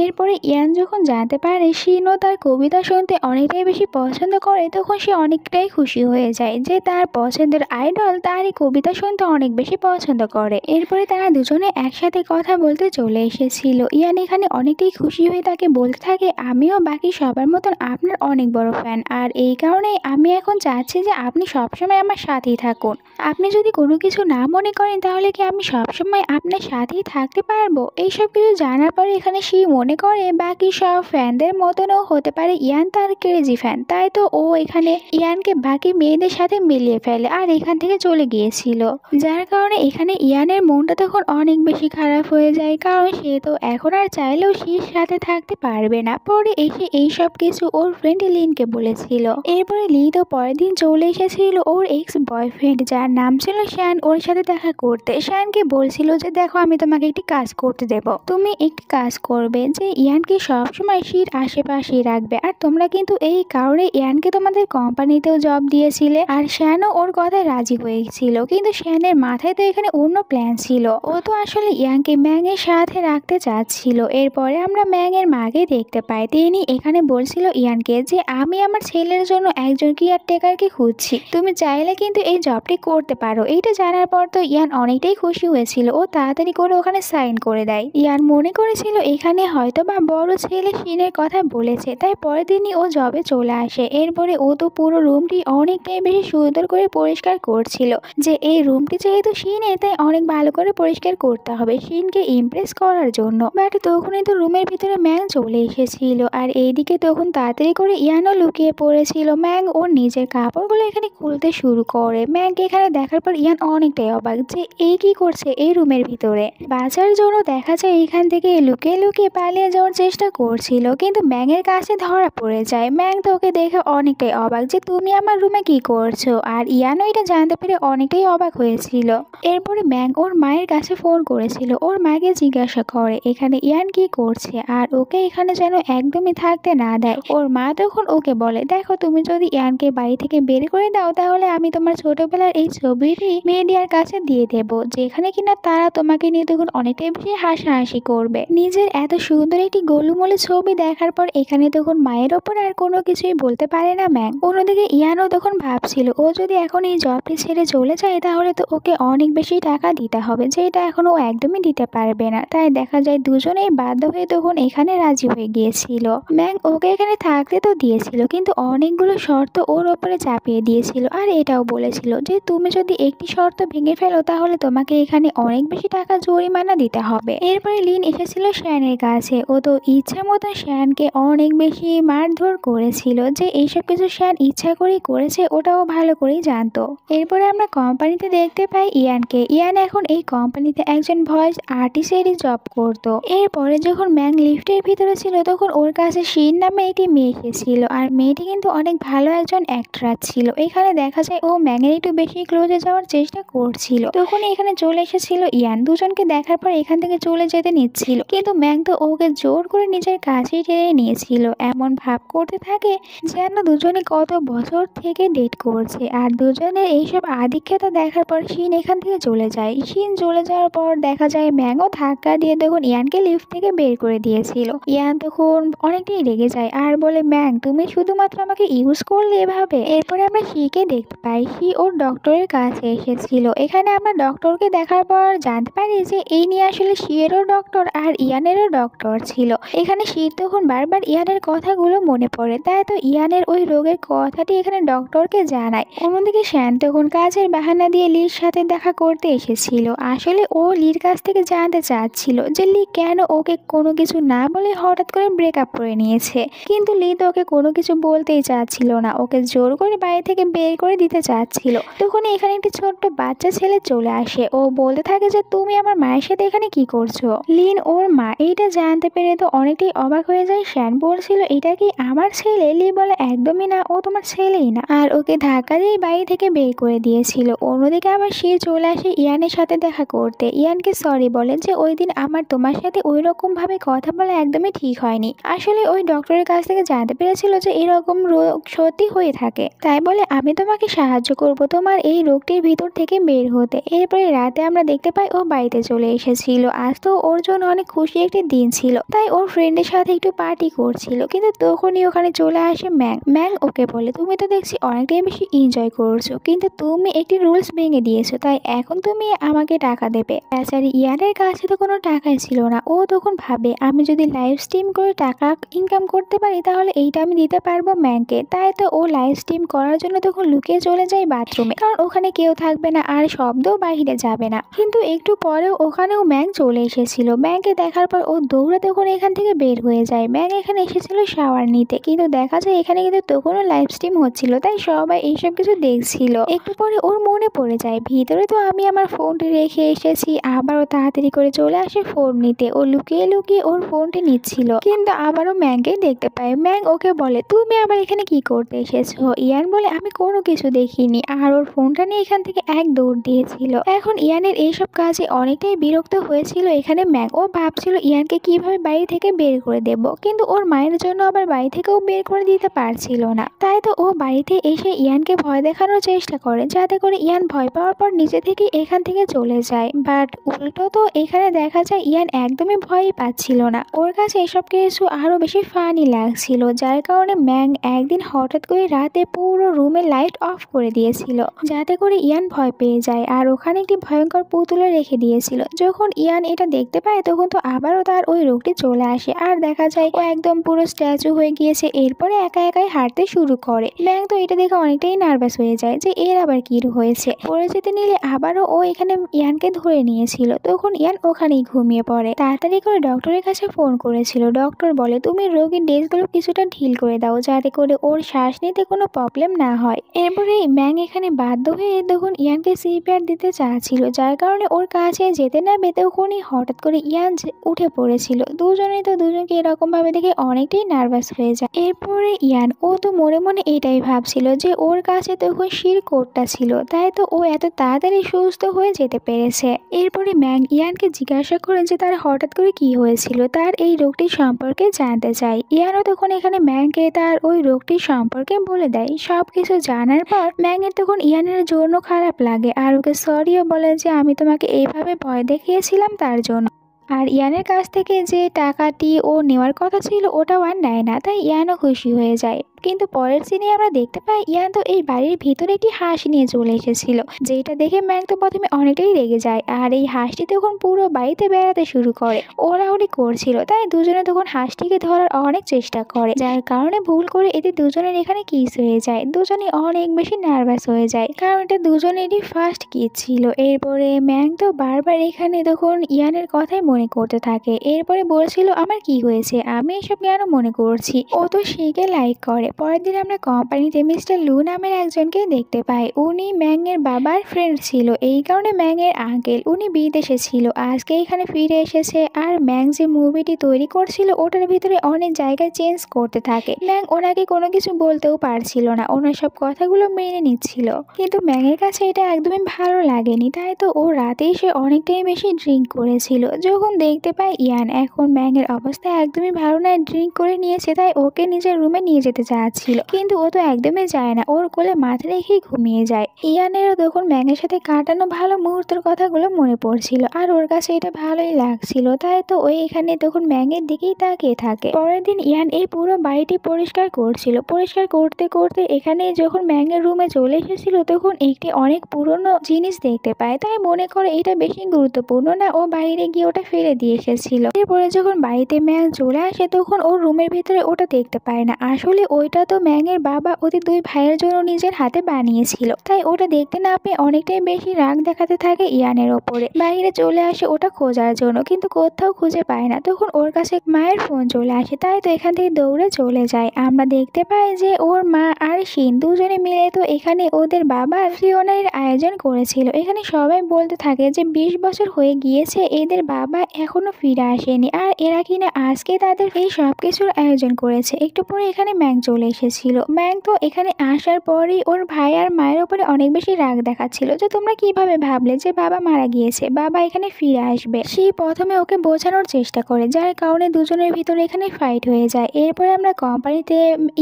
এরপরে ইয়ান যখন জানতে পারে শিনও তার কবিতা শুনতে অনেকটাই বেশি পছন্দ করে, তখন সে অনেকটাই খুশি হয়ে যায় যে তার পছন্দের আইডল তারই কবিতা শুনতে অনেক বেশি পছন্দ করে। এরপরে তারা দুজনে একসাথে কথা বলতে চলে এসেছিল। ইয়ান এখানে অনেকটাই খুশি হয়ে তাকে বলতে থাকে, আমিও বাকি সবার মতন আপনার অনেক বড় ফ্যান, আর এই কারণেই আমি এখন চাচ্ছি যে আপনি সবসময় আমার সাথেই থাকুন। আপনি যদি কোনো কিছু না মনে করেন তাহলে কি আমি সবসময় আপনার সাথেই থাকতে পারবো। এইসব কিছু জানার পরে এখানে সে মনে করে বাকি সব ফ্যানদের মতনও হতে পারে ইয়ান তার ক্রেজি ফ্যান, তাই তো ও এখানে ইয়ানকে বাকি মেয়েদের সাথে মিলিয়ে ফেলে আর এখান থেকে চলে গিয়েছিল। যার কারণে এখানে ইয়ানের মনটা তখন অনেক বেশি খারাপ হয়ে যায়, কারণ সে তো এখন আর চাইলেও শির সাথে থাকতে পারবে না। পরে এসে এইসব কিছু ওর ফ্রেন্ড লিনকে বলেছিল। এরপরে লি তো পরের দিন চলে এসেছিল ওর এক্স বয়ফ্রেন্ড যার নাম ছিল শ্যান ওর সাথে দেখা করতে। শ্যানকে বলছিল যে দেখো আমি তোমাকে একটি কাজ করতে দেব, তুমি একটি কাজ করবে যে ইয়ানকে সবসময় শির আশেপাশেই রাখবে, আর তোমরা কিন্তু এই কারণে ইয়ানকে তোমাদের কোম্পানিতেও জব দিয়েছিলে। আর শ্যানও ওর কথায় রাজি হয়েছিল, কিন্তু শ্যানের মাথায় তো এখানে অন্য প্ল্যান ছিল। ও তো আসলে ইয়ানকে ম্যাংয়ের সাথে রাখতে চাচ্ছিল। এরপরে আমরা ম্যাংয়ের মাকে দেখতে পাই, তিনি এখানে বলছিল ইয়ানকে যে আমি আমার ছেলের জন্য একজন কেয়ারটেকারকে খুঁজছি, তুমি চাইলে কিন্তু এই জবটি করতে পারো। এইটা জানার পর তো ইয়ান অনেকটাই খুশি হয়েছিল, ও তাড়াতাড়ি করে ওখানে সাইন করে দেয়। ইয়ান মনে করেছিল এখানে হয়তো বা বড় ছেলে শিনের কথা বলেছে, তাই পরের দিনই ও জবে চলে আসে। এরপরে ও তো পুরো রুমটি অনেকটাই বেশি সুন্দর করে পরিষ্কার করছিল, যে এই রুমটি যেহেতু শিনের তাই অনেক ভালো করে পরিষ্কার করতে হবে শিনকে ইমপ্রেস করার জন্য। বাট তখনই তো রুমের ভিতরে ম্যাং চলে এসেছিল, আর এইদিকে তখন তাড়াতাড়ি করে ইয়ানও লুকিয়ে পড়েছিল। ম্যাং ওর নিজের কাপড়গুলো এখানে খুলতে শুরু করে। ম্যাংকে এখানে দেখার পর ইয়ান অনেকটাই অবাক যে এই কি করছে এই রুমের ভিতরে। বাঁচার জন্য দেখা যায় এখান থেকে লুকিয়ে লুকিয়ে পালিয়ে যাওয়ার চেষ্টা করছিল, কিন্তু ম্যাংয়ের কাছে ধরা পড়ে যায়। ম্যাং তো ওকে দেখে অনেকটাই অবাক যে তুমি আমার রুমে কি করছো, আর ইয়ানও এটা জানতে পেরে অনেকটাই অবাক হয়েছিল। এরপরে ম্যাং ওর মায়ের কাছে ফোন করেছিল, ওর মাকে জিজ্ঞাসা করে এখানে ইয়ান কি করছে আর ওকে এখানে যেন একদমই থাকতে না দেয়। ওর মা তখন ওকে বলে দেখো তুমি যদি ইয়ানকে বাড়ি থেকে বের করে দাও তাহলে আমি তোমার ছোটবেলার এই ছবিটি মিডিয়ার কাছে দিয়ে দেব, যেখানে কিনা তারা তোমাকে নিয়ে তখন অনেকটাই বেশি হাসাহাসি করবে। নিজের এত সুন্দর একটি গোলুমোলু ছবি দেখার পর এখানে তখন মায়ের ওপর আর কোনো কিছুই বলতে পারে না ম্যাং। অন্যদিকে ইয়ানও তখন ভাবছিল ও যদি এখন এই জবটি ছেড়ে চলে যায় তাহলে তো ওকে অনেক বেশি টাকা দিতে হবে, যেটা এখন ও একদমই দিতে পারবে না। তাই দেখা যায় দুজনেই বাধ্য হয়ে তখন এখানে রাজি হয়ে গিয়েছিল। ম্যাং ওকে এখানে থাকতে তো দিয়েছিল, কিন্তু অনেকগুলো শর্ত ওর ওপরে চাপিয়ে দিয়েছিল, আর এটাও বলেছিল যে তুমি যদি একটি শর্ত ভেঙে ফেলো তাহলে তোমাকে এখানে অনেক বেশি টাকা জরিমানা দিতে হবে। এরপরে লিন এসেছিল শ্যানের কাছে, ও তো ইচ্ছা মতো শ্যানকে অনেক বেশি মারধর করেছিল, যে এইসব কিছু শ্যান ইচ্ছা করেই করেছে ওটাও ভালো করেই জানতো। এরপরে আমরা কোম্পানিতে দেখতে পাই ইয়ানকে। ইয়ান এখন এই কোম্পানিতে একজন ভয়েস আর্টিস্টেরই জব করতো। এরপরে যখন ম্যাং লিফটের ভিতরে ছিল তখন ওর কাছে শিন নামে একটি মেয়ে এসেছিল, আর মেয়েটি কিন্তু অনেক ভালো একজন অ্যাক্ট্রেস ছিল। এখানে দেখা যায় ও ম্যাংয়ের একটু বেশি ক্লোজে যাওয়ার চেষ্টা করছিল। তখন এখানে চলে এসেছিল ইয়ান, দুজনকে দেখার পর এখান থেকে চলে যেতে নিচ্ছিল, কিন্তু ম্যাং তো ওকে জোর করে নিজের কাছেই টেনে নিয়েছিল। এমন ভাব করতে থাকে যেন দুজনে কত বছর থেকে ডেট করছে। আর দুজনের এইসব আধিক্যতা দেখার পর শিন এখান থেকে চলে যায়। শিন চলে যাওয়ার পর দেখা যায় ম্যাংও ধাক্কা দিয়ে তখন ইয়ানকে লিফট থেকে বের করে দিয়েছিল। ইয়ান তখন অনেকটাই রেগে যায় আর বলে ম্যাং তুমি শুধুমাত্র আমাকে ইউজ করলে এভাবে। এরপরে আমরা শিকে দেখতে পাই, শি ওর ডক্টরের কাছে এসেছিল। এখানে আমরা ডক্টরকে দেখার পর জানতে পারি যে এই নিয়ে আসলে শিয়েরও ডক্টর আর ইয়ানেরও ডক্টর ছিল। এখানে শির তখন বারবার ইয়ানের কথাগুলো মনে পড়ে, তাই তো ইয়ানের ওই রোগের কথাটি এখানে ডক্টরকে জানায়। অন্যদিকে শ্যান তখন কাজের বাহানা দিয়ে লির সাথে দেখা করতে এসেছিল। আসলে ও লির কাছ থেকে জানতে চাচ্ছিল যে লি কেন ওকে কোনো কিছু না বলে হঠাৎ করে ব্রেকআপ করে নিয়েছে, কিন্তু লি তো ওকে কোনো কিছু বলতেই চাচ্ছিল না, ওকে জোর করে বাড়ি থেকে বের করে দিতে চাচ্ছিল। তখন এখানে একটি ছোট্ট বাচ্চা ছেলে চলে আসে, ও বলতে থাকে যে তুমি আমার মায়ের সাথে এখানে কি করছো। লিন ওর মা এইটা জানতে পেরে তো অনেকটাই অবাক হয়ে যায়। শ্যান বলছিল এটা কি আমার ছেলে? লি বলে একদমই না, ও তোমার ছেলেই না, আর ওকে ধাক্কা দিয়ে বাড়ি থেকে বের করে দিয়েছিল। অন্যদিকে আবার সে চলে আসে ইয়ানের সাথে দেখা করতে। ইয়ানকে সরি বলে যে ওই দিন আমার তোমার সাথে ওই রকম ভাবে কথা বলা একদমই ঠিক হয়নি। আসলে ওই ডক্টরের কাছ থেকে জানতে পেরেছিল যে এরকম রোগ সত্যি হয়ে থাকে, তাই বলে আমি তোমাকে সাহায্য করব তোমার এই রোগটির ভিতর থেকে বের হতে। এরপরে রাতে আমরা দেখতে পাই ও বাড়িতে চলে এসেছিল। আজ তো ওর জন্য অনেক খুশি একটি দিন ছিল, তাই ওর ফ্রেন্ডের সাথে একটু পার্টি করছিল। কিন্তু তখনই ওখানে চলে আসে ম্যাং। ম্যাং ওকে বলে, তুমি তো দেখছি অনেকটাই বেশি এনজয় করছো, কিন্তু তুমি একটি রুলস ভেঙে দিয়েছো, তাই এখন তুমি আমাকে টাকা দেবে। বেচারি ইয়ানের কাছে তো কোনো টাকাই ছিল না। ও তখন ভাবে, আমি যদি লাইভ স্ট্রিম করে টাকা ইনকাম করতে পারি তাহলে এইটা আমি দিতে পারবো ম্যাংকে। তাই তো ও লাইভ স্ট্রিম করার জন্য তখন লুকিয়ে চলে যায় বাথরুমে, কারণ ওখানে কেউ থাকবে না আর শব্দও বাহিরে যাবে না। কিন্তু একটু পরেও ওখানেও ম্যাং চলে এসেছিল। ম্যাংকে দেখার পর ও দৌড়ে তখন এখান থেকে বের হয়ে যায়। ম্যাং এখানে এসেছিল শাওয়ার নিতে, কিন্তু দেখা যায় এখানে কিন্তু তখনও লাইভ স্ট্রিম হচ্ছিল, তাই সবাই এইসব কিছু দেখছিল। একটু পরে ওর মনে পড়ে যায়, ভিতরে তো আমি আমার ফোনটি রেখে এসেছি। আবারও তাড়াতাড়ি করে চলে আসে ফোন নিতে। ও লুকিয়ে লুকিয়ে ওর ফোনটি নিচ্ছিল, কিন্তু আবারও ম্যাংকে দেখতে পায়। ম্যাং ওকে বলে, তুমি আবার এখানে কি করতে এসেছো? ইয়ান বলে, আমি কোনো কিছু দেখিনি, আর ওর ফোনটা নিয়ে এখান থেকে এক দৌড় দিয়েছিল। এখন ইয়ানের এইসব কাজে অনেকটাই বিরক্ত হয়েছিল এখানে ম্যাং। ও ভাবছিল ইয়ানকে কিভাবে বাড়ি থেকে বের করে দেব, কিন্তু ওর মায়ের জন্য আবার বাড়ি থেকেও বের করে দিতে পারছিল না। তাই তো ও বাড়িতে এসে ইয়ানকে ভয় দেখানোর চেষ্টা করে, যাতে করে ইয়ান ভয় পাওয়ার পর নিজে থেকে এখান থেকে চলে যায়। বাট উল্টো তো এখানে দেখা যায় ইয়ান একদমই ভয়ই পাচ্ছিল না। ওর কাছে এসব কিছু আরো বেশি ফানি লাগছিল, যার কারণে ম্যাং একদিন হঠাৎ করে রাতে পুরো রুমে লাইট অফ করে দিয়েছিল, যাতে করে ইয়ান ভয় পেয়ে যায়। আর ওখানে একটি ভয়ঙ্কর পুতুলে রেখে দিয়েছিল। যখন ইয়ান এটা দেখতে পায় তখন তো আবারও তার ওই রোগটি চলে আসে, আর দেখা যায় ও একদম পুরো স্ট্যাচু হয়ে গিয়েছে। এরপরে একা একাই হাঁটতে শুরু করে। ম্যাং তো এটা দেখে অনেকটাই নার্ভাস হয়ে যায় যে এর আবার কি হয়েছে। পড়ে যেতে নিলে আবারও ও এখানে ইয়ানকে ধরে নিয়েছিল। তখন ইয়ান ওখানেই ঘুমিয়ে পড়ে। তাড়াতাড়ি করে ডক্টরের কাছে ফোন করেছিল। ডক্টর বলে, তুমি রোগীর ড্রেসগুলো কিছুটা ঢিল করে দাও, যাতে করে ওর শ্বাস নিতে কোনো প্রবলেম না হয়। এরপরে ম্যাং এখানে বাধ্য হয়ে তখন ইয়ানকে সিপিআর দিতে চাচ্ছিল, যার কারণে ওর কাছে যেতে নেবে তখনই হঠাৎ করে ইয়ান উঠে পড়েছিল। দুজনেই তো দুজনকে এরকম ভাবে দেখে অনেকটাই নার্ভাস হয়ে যায়। এরপরে ইয়ান ও তো মনে মনে এটাই ভাবছিল যে ওর কাছে তখন শির কোডটা ছিল, তাই তো ও এত তাড়াতাড়ি সুস্থ হয়ে যেতে পেরেছে। এরপরে ম্যাং ইয়ানকে জিজ্ঞাসা করে যে তার হঠাৎ করে কি হয়েছিল, তার এই রোগটি সম্পর্কে জানতে চায়। ইয়ানও তখন এখানে ম্যাংকে তার ওই রোগটি সম্পর্কে বলে দেয়। সবকিছু জানার পর ম্যাংয়ের তখন ইয়ানের জন্য খারাপ লাগে, আর ওকে সরিও বলে যে আমি তোমাকে এইভাবে ভয় দেখিয়েছিলাম তার জন্য। আর ইয়ানের কাছ থেকে যে টাকাটি ও নেওয়ার কথা ছিল ওটাও আর নেয় না, তাই ইয়ানও খুশি হয়ে যায়। কিন্তু পরের সিনে আমরা দেখতে পাই ইয়ান তো এই বাড়ির ভিতরে একটি হাঁস নিয়ে চলে এসেছিল, যেটা দেখে ম্যাং তো প্রথমে অনেকটাই রেগে যায়। আর এই হাঁসটি তখন পুরো বাড়িতে বেড়াতে শুরু করে, ওড়াউড়ি করছিল। তাই দুজনে তখন হাঁসটিকে ধরার অনেক চেষ্টা করে, যার কারণে ভুল করে এদের দুজনের এখানে কিস হয়ে যায়। দুজনে অনেক বেশি নার্ভাস হয়ে যায়, কারণ এটা দুজনেরই ফার্স্ট কিস ছিল। এরপরে ম্যাং তো বারবার এখানে তখন ইয়ানের কথাই মনে করতে থাকে। এরপরে বলছিল, আমার কি হয়েছে, আমি এসব কেন মনে করছি। ও তো শিখে লাইক করে। পরের দিন আমরা কোম্পানিতে মিস্টার লু নামের একজনকে দেখতে পাই। উনি ম্যাংয়ের বাবার ফ্রেন্ড ছিল, এই কারণে ম্যাংয়ের আঙ্কেল। উনি বিদেশে ছিল, আজকে এখানে ফিরে এসেছে। আর ম্যাং যে মুভিটি তৈরি করছিল ওটার ভিতরে অনেক জায়গায় চেঞ্জ করতে থাকে। ম্যাং ওনাকে কোনো কিছু বলতেও পারছিল না, ওনার সব কথাগুলো মেনে নিচ্ছিল। কিন্তু ম্যাংয়ের কাছে এটা একদমই ভালো লাগেনি, তাই তো ও রাতে এসে অনেকটাই বেশি ড্রিঙ্ক করেছিল। যখন দেখতে পাই ইয়ান এখন ম্যাংয়ের অবস্থা একদমই ভালো নয়, ড্রিঙ্ক করে নিয়েছে, তাই ওকে নিজের রুমে নিয়ে যেতে চাচ্ছিল, কিন্তু ও তো একদমই যায় না, ওর কোলে মাথা রেখেই ঘুমিয়ে যায়। ইয়ানেরও তখন ম্যাংয়ের সাথে কাটানো ভালো মুহূর্তের কথাগুলো মনে পড়ছিল, আর ওর কাছে এটা ভালোই লাগছিল। তাই তো ওই এখানে তখন ম্যাংয়ের দিকেই তাকিয়ে থাকে। পরের দিন ইয়ান এই পুরো বাড়িটি পরিষ্কার করছিল। পরিষ্কার করতে করতে এখানে যখন ম্যাংয়ের রুমে চলে এসেছিল তখন একটি অনেক পুরনো জিনিস দেখতে পায়, তাই মনে করে এটা বেশি গুরুত্বপূর্ণ না, ও বাইরে গিয়ে ওটা ফেলে দিয়ে এসেছিল। এরপরে যখন বাড়িতে ম্যাং চলে আসে তখন ওর রুমের ভিতরে ওটা দেখতে পায় না। আসলে ওইটা তো ম্যাংয়ের বাবা ওদের দুই ভাইয়ের জন্য নিজের হাতে বানিয়েছিল, তাই ওটা দেখতে না পেয়ে অনেকটাই বেশি রাগ দেখাতে থাকে ইয়ানের ওপরে। বাইরে চলে আসে ওটা খোঁজার জন্য, কিন্তু কোথাও খুঁজে পায় না। তখন ওর কাছে মায়ের ফোন চলে আসে, তাই তো এখান থেকে দৌড়ে চলে যায়। আমরা দেখতে পাই যে ওর মা আর শিন দুজনে মিলে তো এখানে ওদের বাবার ফিওনারির আয়োজন করেছিল। এখানে সবাই বলতে থাকে যে 20 বছর হয়ে গিয়েছে এদের বাবা এখনো ফিরে আসেনি, আর এরা কিনা আজকে তাদের এই সব কিছুর আয়োজন করেছে। একটু পরে এখানে ম্যাং চলে চলে এসেছিল। ম্যাং তো এখানে আসার পরেই ওর ভাই আর মায়ের উপরে অনেক বেশি রাগ দেখাচ্ছিল যে তোমরা কিভাবে ভাবলে যে বাবা মারা গিয়েছে, বাবা এখানে ফিরে আসবে। সেই প্রথমে ওকে বোঝানোর চেষ্টা করে, যার কারণে দুজনের ভিতরে এখানে ফাইট হয়ে যায়। এরপরে আমরা কোম্পানিতে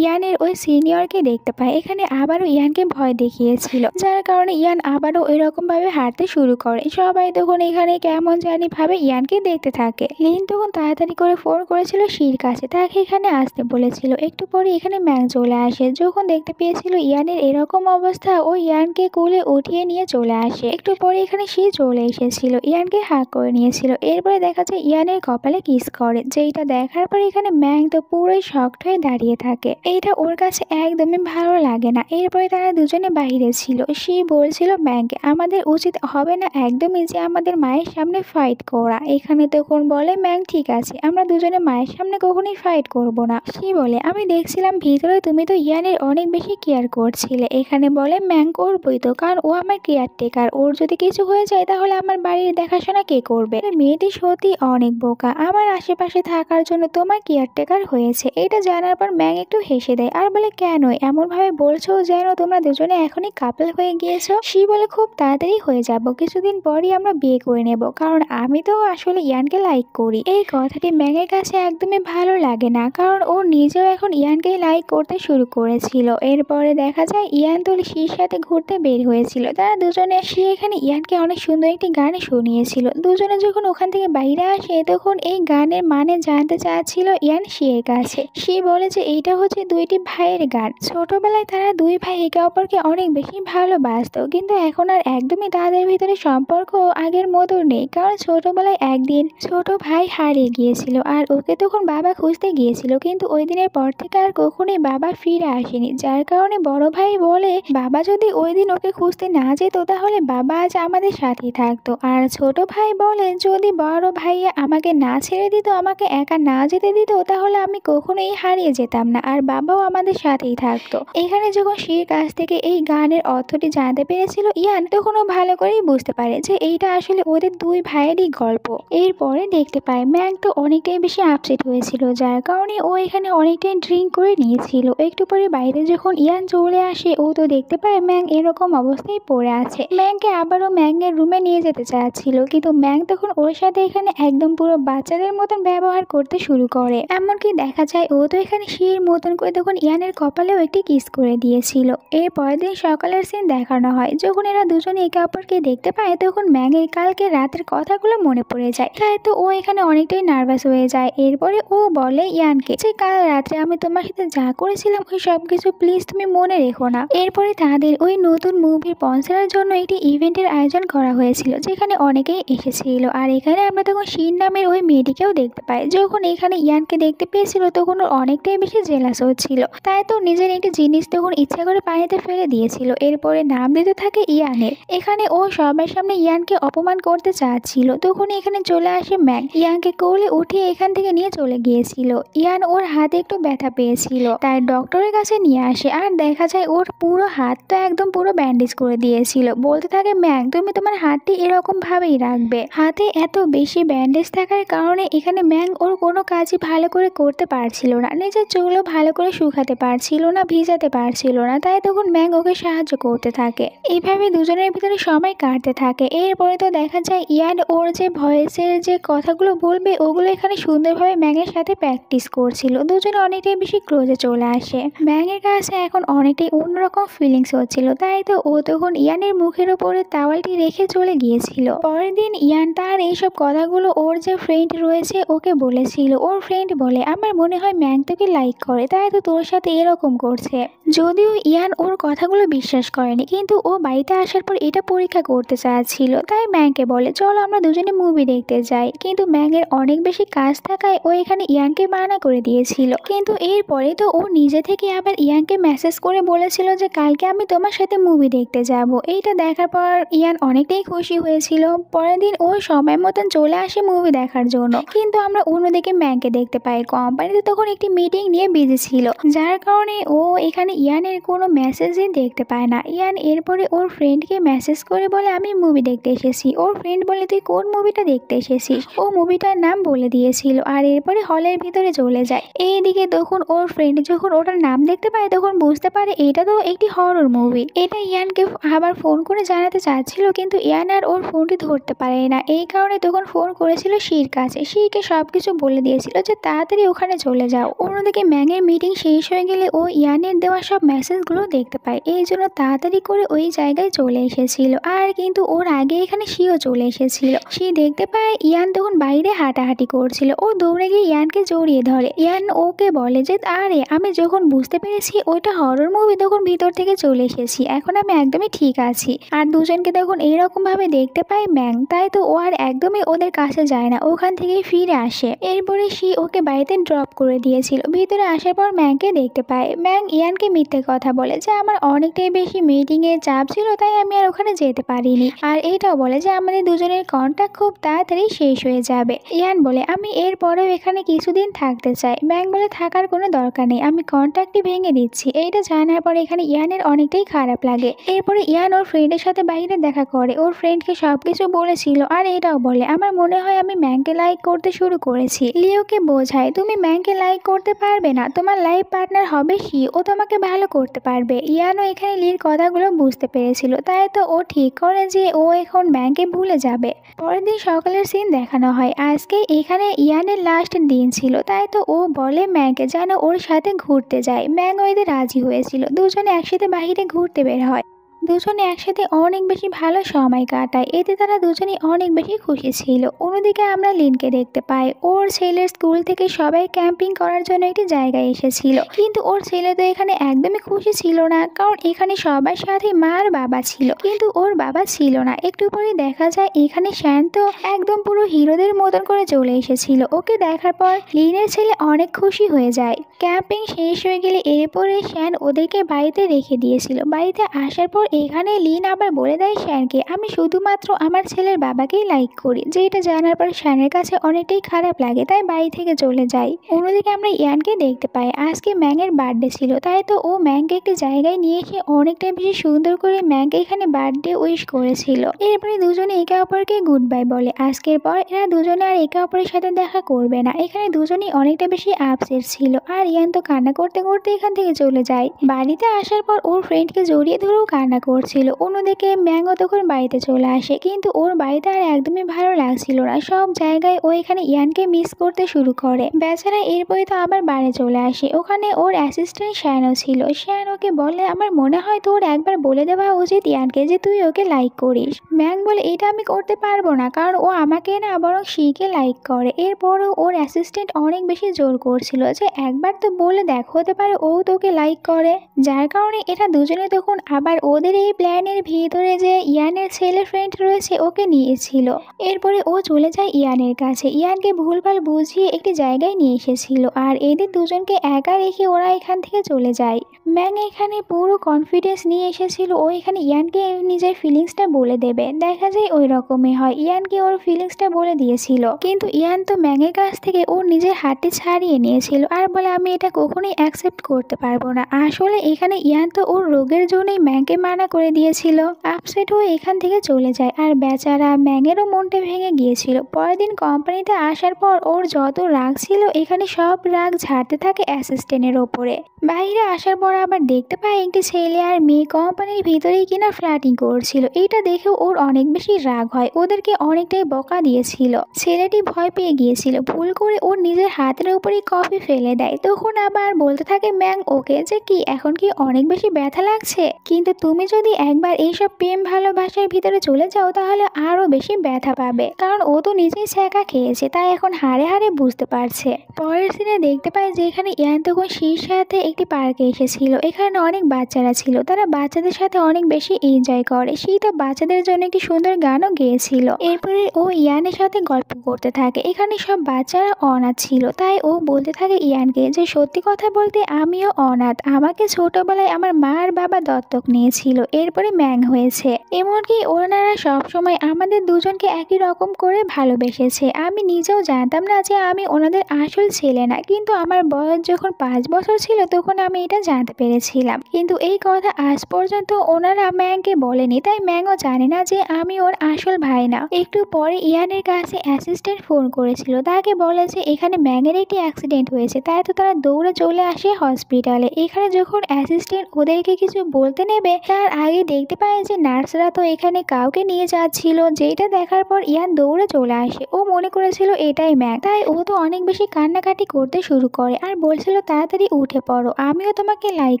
ইয়ানের ওই সিনিয়রকে দেখতে পাই। এখানে আবারও ইয়ানকে ভয় দেখিয়েছিল, যার কারণে ইয়ান আবারও এরকম ভাবে হাঁটতে শুরু করে। সবাই তখন এখানে কেমন জানি ভাবে ইয়ানকে দেখতে থাকে। লিন তখন তাড়াতাড়ি করে ফোন করেছিল শির কাছে, তাকে এখানে আসতে বলেছিল। একটু পরে এখানে ম্যাং চলে আসে। যখন দেখতে পেয়েছিল ইয়ানের এরকম অবস্থা, ও ইয়ানকে কোলে উঠিয়ে নিয়ে চলে আসে। একটু পরে এখানে সে চলে এসেছিল, ইয়ানকে হাত করে নিয়েছিল। এরপরে দেখা যায় ইয়ানের কপালে কিস করে, যেটা দেখার পর এখানে ম্যাং তো পুরোই শকড হয়ে দাঁড়িয়ে থাকে। এইটা ওর কাছে একদমই ভালো লাগে না। এরপরে তারা দুজনে বাইরে ছিল। সে বলছিল ম্যাংকে আমাদের উচিত হবে না একদমই যে আমাদের মায়ের সামনে ফাইট করা। এখানে তখন বলে ম্যাং ঠিক আছে, আমরা দুজনে মায়ের সামনে কখনোই ফাইট করব না। সে বলে আমি দেখছিলাম ভিতরে তুমি তো ইয়ানের অনেক বেশি কেয়ার করছিলে। এখানে বলে ম্যাং করবই তো, কারণ ও আমার কেয়ারটেকার। ওর যদি কিছু হয়ে যায় তাহলে আমার বাড়ির দেখাশোনা কে করবে? মেয়েটি সত্যি অনেক বোকা, আমার আশেপাশে থাকার জন্য তোমার কেয়ারটেকার হয়েছে। এটা জানার পর ম্যাং একটু হেসে দেয় আর বলে কেন এমন ভাবে বলছো যেন তোমরা দুজনে এখনই কাপল হয়ে গিয়েছো? সে বলে খুব তাড়াতাড়ি হয়ে যাব, কিছুদিন পরই আমরা বিয়ে করে নেব, কারণ আমি তো আসলে ইয়ানকে লাইক করি। এই কথাটি ম্যাংয়ের কাছে একদমই ভালো লাগে না, কারণ ও নিজেও এখন ইয়ানকেই লাইক করতে শুরু করেছিল। এরপরে দেখা যায় ইয়ান তো শির সাথে ঘুরতে বের হয়েছিল। তারা দুজনে সে এখানে ইয়ানকে অনেক সুন্দর একটি গান শুনিয়েছিল। দুজনে যখন ওখান থেকে বাইরে আসে তখন এই গানের মানে জানতে চাচ্ছিল ইয়ান শিয়ের কাছে। সে বলে যে এইটা হচ্ছে দুইটি ভাইয়ের গান। ছোটবেলায় তারা দুই ভাই একে অপরকে অনেক বেশি ভালোবাসতো, কিন্তু এখন আর একদমই তাদের ভিতরে সম্পর্ক আগের মতো নেই, কারণ ছোটবেলায় একদিন ছোট ভাই হারিয়ে গিয়েছিল আর ওকে তখন বাবা খুঁজতে গিয়েছিল, কিন্তু ওই দিনের পর থেকে আর কখনোই বাবা ফিরে আসেনি। যার কারণে বড় ভাই বলে বাবা যদি ওই দিন ওকে খুঁজতে না যেত তাহলে বাবা আজ আমাদের সাথেই থাকতো। আর ছোট ভাই বলে যদি বড় ভাইয়া আমাকে না ছেড়ে দিত, আমাকে একা না যেতে দিত, তাহলে আমি কখনোই হারিয়ে যেতাম না আর বাবাও আমাদের সাথেই থাকতো। এখানে যখন শির কাছ থেকে এই গানের অর্থটি জানতে পেরেছিল ইয়ান, তখন ও ভালো করেই বুঝতে পারে যে এইটা আসলে ওদের দুই ভাইয়েরই গল্প। এরপরে দেখতে পায় ম্যাং তো অনেকটাই বেশি আপসেট হয়েছিল, যার কারণে ও এখানে অনেকটাই ড্রিঙ্ক করে নিয়েছিল। একটু পরে বাইরে যখন ইয়ান চলে আসে, ও তো দেখতে পায় ম্যাং এরকম অবস্থায় পড়ে আছে। ম্যাংকে আবারও ম্যাংয়ের রুমে নিয়ে যেতে চাচ্ছিল, কিন্তু ম্যাং তখন ওর সাথে এখানে একদম পুরো বাচ্চাদের মতন ব্যবহার করতে শুরু করে। এমনকি দেখা যায় ও তো এখানে শির মতন করে তখন ইয়ানের কপালেও একটি কিস করে দিয়েছিল। এর পরের দিন সকালের সিন দেখানো হয়। যখন এরা দুজনে একে অপরকে দেখতে পায় তখন ম্যাংয়ের কালকে রাতের কথাগুলো মনে পড়ে যায়, তাই তো ও এখানে অনেকটাই নার্ভাস হয়ে যায়। এরপরে ও বলে ইয়ানকে যে কাল রাত্রে আমি তোমার সাথে যা করেছিলাম ওই সব কিছু প্লিজ তুমি মনে রেখো না। এরপরে তাদের ওই নতুন মুভির স্পন্সরের জন্য একটি ইভেন্টের আয়োজন করা হয়েছিল, যেখানে অনেকেই এসেছিল। আর এখানে আমরা তখন শিন নামের ওই মেয়েটিকেও দেখতে পাই। যখন এখানে ইয়ানকে দেখতে পেয়েছিল তখন ওর অনেকটাই বেশি জেলাস হচ্ছিল, তাই তো নিজের একটি জিনিস তখন ইচ্ছা করে পানিতে ফেলে দিয়েছিল। এরপরে নাম দিতে থাকে ইয়ানের। এখানে ও সবার সামনে ইয়ানকে অপমান করতে চাচ্ছিল, তখন এখানে চলে আসে ম্যাং। ইয়ানকে কোলে উঠিয়ে এখান থেকে নিয়ে চলে গিয়েছিল। ইয়ান ওর হাতে একটু ব্যথা পেয়েছিল, তাই ডক্টরের কাছে নিয়ে আসে। আর দেখা যায় ওর পুরো হাতটা একদম পুরো ব্যান্ডেজ করে দিয়েছিল। বলতে থাকে ম্যাং তুমি তোমার হাতটি এরকম ভাবেই রাখবে। হাতে এত বেশি ব্যান্ডেজ থাকার কারণে এখানে ম্যাং ওর কোনো কাজই ভালো করে করতে পারছিল না, নিজের চুলও ভালো করে শুকাতে পারছিল না, ভিজাতে পারছিল না। তাই তখন ম্যাং ওকে সাহায্য করতে থাকে। এইভাবে দুজনের ভিতরে সময় কাটতে থাকে। এরপরে তো দেখা যায় ইয়ান ওর যে ভয়েসের যে কথাগুলো বলবে ওগুলো এখানে সুন্দরভাবে ম্যাংয়ের সাথে প্র্যাকটিস করছিল। দুজনে অনেকটাই বেশি ক্লোজে চলে আসে। ম্যাংয়ের কাছে এখন অনেকটাই অন্যরকম ফিলিংস হচ্ছিল, তাই তো ও তখন ইয়ানের মুখের উপরে তাওয়ালটি রেখে চলে গিয়েছিল। পরের দিন ইয়ান তার এইসব কথাগুলো ওর যে ফ্রেন্ড রয়েছে ওকে বলেছিল। ওর ফ্রেন্ড বলে আমার মনে হয় ম্যাং তোকে লাইক করে, তাই তো তোর সাথে এরকম করছে। যদিও ইয়ান ওর কথাগুলো বিশ্বাস করেনি, কিন্তু ও বাড়িতে আসার পর এটা পরীক্ষা করতে চাচ্ছিল। তাই ম্যাংকে বলে চলো আমরা দুজনে মুভি দেখতে যাই, কিন্তু ম্যাংয়ের অনেক বেশি কাজ থাকায় ও এখানে ইয়ানকে মানা করে দিয়েছিল। কিন্তু এরপরে তো ও নিজে থেকে আবার ইয়ানকে মেসেজ করে বলেছিল যে কালকে আমি তোমার সাথে মুভি দেখতে যাব। এইটা দেখার পর ইয়ান অনেকটাই খুশি হয়েছিল। পরের দিন ও সময় মতন চলে আসে মুভি দেখার জন্য, কিন্তু আমরা অন্যদিকে ম্যাংকে দেখতে পাই কোম্পানিতে তখন একটি মিটিং নিয়ে বিজি ছিল, যার কারণে ও এখানে ইয়ানের কোনো মেসেজই দেখতে পায় না। ইয়ান এরপরে ওর ফ্রেন্ডকে মেসেজ করে বলে আমি মুভি দেখতে এসেছি। ওর ফ্রেন্ড বলে তুই কোন মুভিটা দেখতে এসেছিস? ও মুভিটার নাম বলে দিয়েছিল আর এরপরে হলের ভিতরে চলে যায়। এইদিকে তখন ওর ফ্রেন্ড যখন ওটার নাম দেখতে পায় তখন বুঝতে পারে এটা তো একটি হরর মুভি। এটা ইয়ানকে আবার ফোন করে জানাতে চাচ্ছিল, কিন্তু ইয়ান আর ওর ফোনটি ধরতে পারে না। এই কারণে তখন ফোন করেছিল শির কাছে। শিরকে সবকিছু বলে দিয়েছিল যে তাড়াতাড়ি ওখানে চলে যাও। অন্যদিকে ম্যাংয়ের মিটিং শেষ হয়ে গেলে ও ইয়ানের দেওয়া সব মেসেজগুলো দেখতে পায়, এই জন্য তাড়াতাড়ি করে ওই জায়গায় চলে এসেছিল। আর কিন্তু ওর আগে এখানে শিও চলে এসেছিল। শি দেখতে পায় ইয়ান তখন বাইরে হাঁটাহাঁটি করছিল। ও দৌড়ে গিয়ে ইয়ানকে জড়িয়ে ধরে। ইয়ান ওকে বলে যে আরে আমি যখন বুঝতে পেরেছি ওইটা হরর মুভি তখন ভিতর থেকে চলে এসেছি, এখন আমি একদমই ঠিক আছি। আর দুজনকে তখন এইরকম ভাবে দেখতে পায় ম্যাং, তাই তো ও আর একদমই ওদের কাছে যায় না, ওখান থেকেই ফিরে আসে। এরপরে শি ওকে বাড়িতে ড্রপ করে দিয়েছিল। ভিতরে আসার পর ম্যাংকে দেখতে পায়। ম্যাং ইয়ানকে মিথ্যে কথা বলে যে আমার অনেকটাই বেশি মিটিং এর চাপ ছিল, তাই আমি আর ওখানে যেতে পারিনি। আর এটাও বলে যে আমাদের দুজনের কন্ট্যাক্ট খুব তাড়াতাড়ি শেষ হয়ে যাবে। ইয়ান বলে আমি এরপরেও এখানে কিছুদিন থাকতে চাই। ম্যাং বলে থাকার কোনো দরকার নেই, আমি কন্ট্যাক্টই ভেঙে দিচ্ছি। এইটা জানার পর এখানে ইয়ানের অনেকটাই খারাপ লাগে। এরপরে ইয়ান ওর ফ্রেন্ডের সাথে বাইরে দেখা করে, ওর ফ্রেন্ডকে সবকিছু বলেছিল। আর এটাও বলে আমার মনে হয় আমি ম্যাংকে লাইক করতে শুরু করেছি। লিওকে বোঝায় তুমি ম্যাংকে লাইক করতে পারবে না, তোমার লাইফ পার্টনার হবে শি, ও তোমাকে ভালো করতে পারবে। ইয়ানও এখানে লির কথাগুলো বুঝতে পেরেছিল, তাই তো ও ঠিক করে যে ও এখন ম্যাংকে ভুলে যাবে। পরের দিন সকালের সিন দেখানো হয়। আজকে এখানে ইয়ানের লাস্ট দিন ছিল, তাই তো ও বলে ম্যাংকে যেন ওর সাথে ঘুরতে যায়। ম্যাং ওইতে রাজি হয়েছিল। দুজনে একসাথে বাহিরে ঘুরতে বের হয়। দুজনে একসাথে অনেক বেশি ভালো সময় কাটায়, এতে তারা দুজনেই অনেক বেশি খুশি ছিল। অন্যদিকে আমরা লিনকে দেখতে পাই। ওর ছেলের স্কুল থেকে সবাই ক্যাম্পিং করার জন্য একটি জায়গায় এসেছিল, কিন্তু ওর ছেলে তো এখানে একদমই খুশি ছিল না, কারণ এখানে সবার সাথে মা আর বাবা ছিল, কিন্তু ওর বাবা ছিল না। একটু পরে দেখা যায় এখানে শ্যান তো একদম পুরো হিরোদের মতন করে চলে এসেছিল। ওকে দেখার পর লিনের ছেলে অনেক খুশি হয়ে যায়। ক্যাম্পিং শেষ হয়ে গেলে এরপরে শ্যান ওদেরকে বাড়িতে রেখে দিয়েছিল। বাড়িতে আসার পর এখানে লিন আবার বলে দেয় শ্যানকে আমি শুধুমাত্র আমার ছেলের বাবাকেই লাইক করি, যেটা জানার পর শ্যানের কাছে অনেকটাই খারাপ লাগে, তাই বাড়ি থেকে চলে যায়। অন্যদিকে আমরা ইয়ানকে দেখতে পাই। আজকে ম্যাংয়ের বার্থডে ছিল, তাই তো ও ম্যাংকে একটি জায়গায় নিয়ে এসে অনেকটাই বেশি সুন্দর করে ম্যাংকে এখানে বার্থডে উইশ করেছিল। এরপরে দুজনে একে অপরকে গুড বাই বলে। আজকের পর এরা দুজনে আর একে অপরের সাথে দেখা করবে না। এখানে দুজনেই অনেকটা বেশি আপসেট ছিল। আর ইয়ান তো কান্না করতে করতে এখান থেকে চলে যায়। বাড়িতে আসার পর ওর ফ্রেন্ডকে জড়িয়ে ধরেও কান্না করছিল। অন্যদিকে ম্যাংও তখন বাড়িতে চলে আসে, কিন্তু ওর বাড়িতে আর একদমই ভালো লাগছিল না। সব জায়গায় ও এখানে ইয়ানকে মিস করতে শুরু করে। বেচারা এরপরে তো আবার বাড়ি চলে আসে। ওখানে ওর অ্যাসিস্ট্যান্ট শ্যানও ছিল। শ্যান ওকে বলে আমার মনে হয় তোর একবার বলে দেওয়া উচিত ইয়ানকে যে তুই ওকে লাইক করিস। ম্যাং বলে এটা আমি করতে পারবো না, কারণ ও আমাকে না বরং শিকে লাইক করে। এরপরও ওর অ্যাসিস্ট্যান্ট অনেক বেশি জোর করছিল যে একবার তো বলে দেখ, হতে পারে ও তোকে লাইক করে। যার কারণে এটা দুজনে তখন আবার ওদের এই প্ল্যানের ভিতরে যে ইয়ানের ছেলে ফ্রেন্ড রয়েছে ওকে নিয়েছিল। এরপরে ও চলে যায় ইয়ানের কাছে। ইয়ানকে ভুলভাল বুঝিয়ে একটি জায়গায় নিয়ে এসেছিল, আর এদের দুজনকে একা রেখে ওরা এখান থেকে চলে যায়। ম্যাং এখানে পুরো কনফিডেন্স নিয়ে এসেছিল ও এখানে ইয়ানকে নিজের ফিলিংসটা বলে দেবে। দেখা যায় ওই রকমই হয়। ইয়ানকে ওর ফিলিংসটা বলে দিয়েছিল, কিন্তু ইয়ান তো ম্যাংয়ের কাছ থেকে ওর নিজের হাতটি ছাড়িয়ে নিয়েছিল আর বলে আমি এটা কখনোই অ্যাকসেপ্ট করতে পারবো না। আসলে এখানে ইয়ান তো ওর রোগের জন্যই ম্যাংকে মানা করে দিয়েছিল। আপসেট হয়ে এখান থেকে চলে যায়, আর বেচারা ম্যাংয়েরও মনটা ভেঙে গিয়েছিল। পরের দিন কোম্পানিতে আসার পর ওর যত রাগ ছিল এখানে সব রাগ ঝাড়তে থাকে অ্যাসিস্ট্যান্টের ওপরে। বাইরে আসার পর আবার দেখতে পায় একটি ছেলে আর মেয়ে কোম্পানির ভিতরেই কিনা ফ্ল্যাটিং করছিল। এটা দেখে ওর অনেক বেশি রাগ হয়। ওদেরকে অনেকটাই বকা দিয়েছিল। ছেলেটি ভয় পেয়ে গিয়েছিল, ভুল করে ওর নিজের হাতের উপরেই কফি ফেলে দেয়। তখন আবার বলতে থাকে ম্যাং ওকে যে কি এখন কি অনেক বেশি ব্যথা লাগছে, কিন্তু তুমি যদি একবার এইসব প্রেম ভালোবাসার ভিতরে চলে যাও তাহলে আরো বেশি ব্যথা পাবে, কারণ ও তো নিজেই ছ্যাঁকা খেয়েছে, তাই এখন হাড়ে হাড়ে বুঝতে পারছে। পরের দিনে দেখতে পাই যে এখানে ইয়ান তখন শির সাথে একটি পার্কে এসেছিল। এখানে অনেক বাচ্চারা ছিল, তারা বাচ্চাদের সাথে অনেক বেশি এনজয় করে। সেই তো বাচ্চাদের জন্য একটি সুন্দর গানও গেয়েছিল। এরপরে ও ইয়ানের সাথে গল্প করতে থাকে। এখানে সব বাচ্চারা অনাথ ছিল, তাই ও বলতে থাকে ইয়ানকে যে সত্যি কথা বলতে আমিও অনাথ, আমাকে ছোটবেলায় আমার মা আর বাবা দত্তক নিয়েছিল। ছিল, এরপরে ম্যাং হয়েছে। এমনকি ওনারা সবসময় আমাদের দুজনকে একই রকম করে ভালোবেসেছে। আমি নিজেও জানতাম না যে আমি ওনাদের আসল ছেলে না, কিন্তু আমার বয়স যখন 5 বছর ছিল তখন আমি এটা জানতে পেরেছিলাম। কিন্তু এই কথা আজ পর্যন্ত ওনারা ম্যাংকে বলেনি, তাই ম্যাংও জানে না যে আমি ওর আসল ভাই না। একটু পরে ইয়ানের কাছে অ্যাসিস্ট্যান্ট ফোন করেছিল, তাকে বলেছে এখানে ম্যাংয়ের একটি অ্যাক্সিডেন্ট হয়েছে। তাই তো তারা দৌড়ে চলে আসে হসপিটালে। এখানে যখন অ্যাসিস্ট্যান্ট ওদেরকে কিছু বলতে নেবে তার আগে দেখতে পায় যে নার্সরা তো এখানে কাউকে নিয়ে যাচ্ছিল, যেটা দেখার পর ইয়ান দৌড়ে চলে আসে। ও মনে করেছিল এটাই ম্যাং, তাই ও তো অনেক বেশি কান্নাকাটি করতে শুরু করে আর বলছিল তাড়াতাড়ি উঠে পড়ো, আমিও তোমাকে লাইক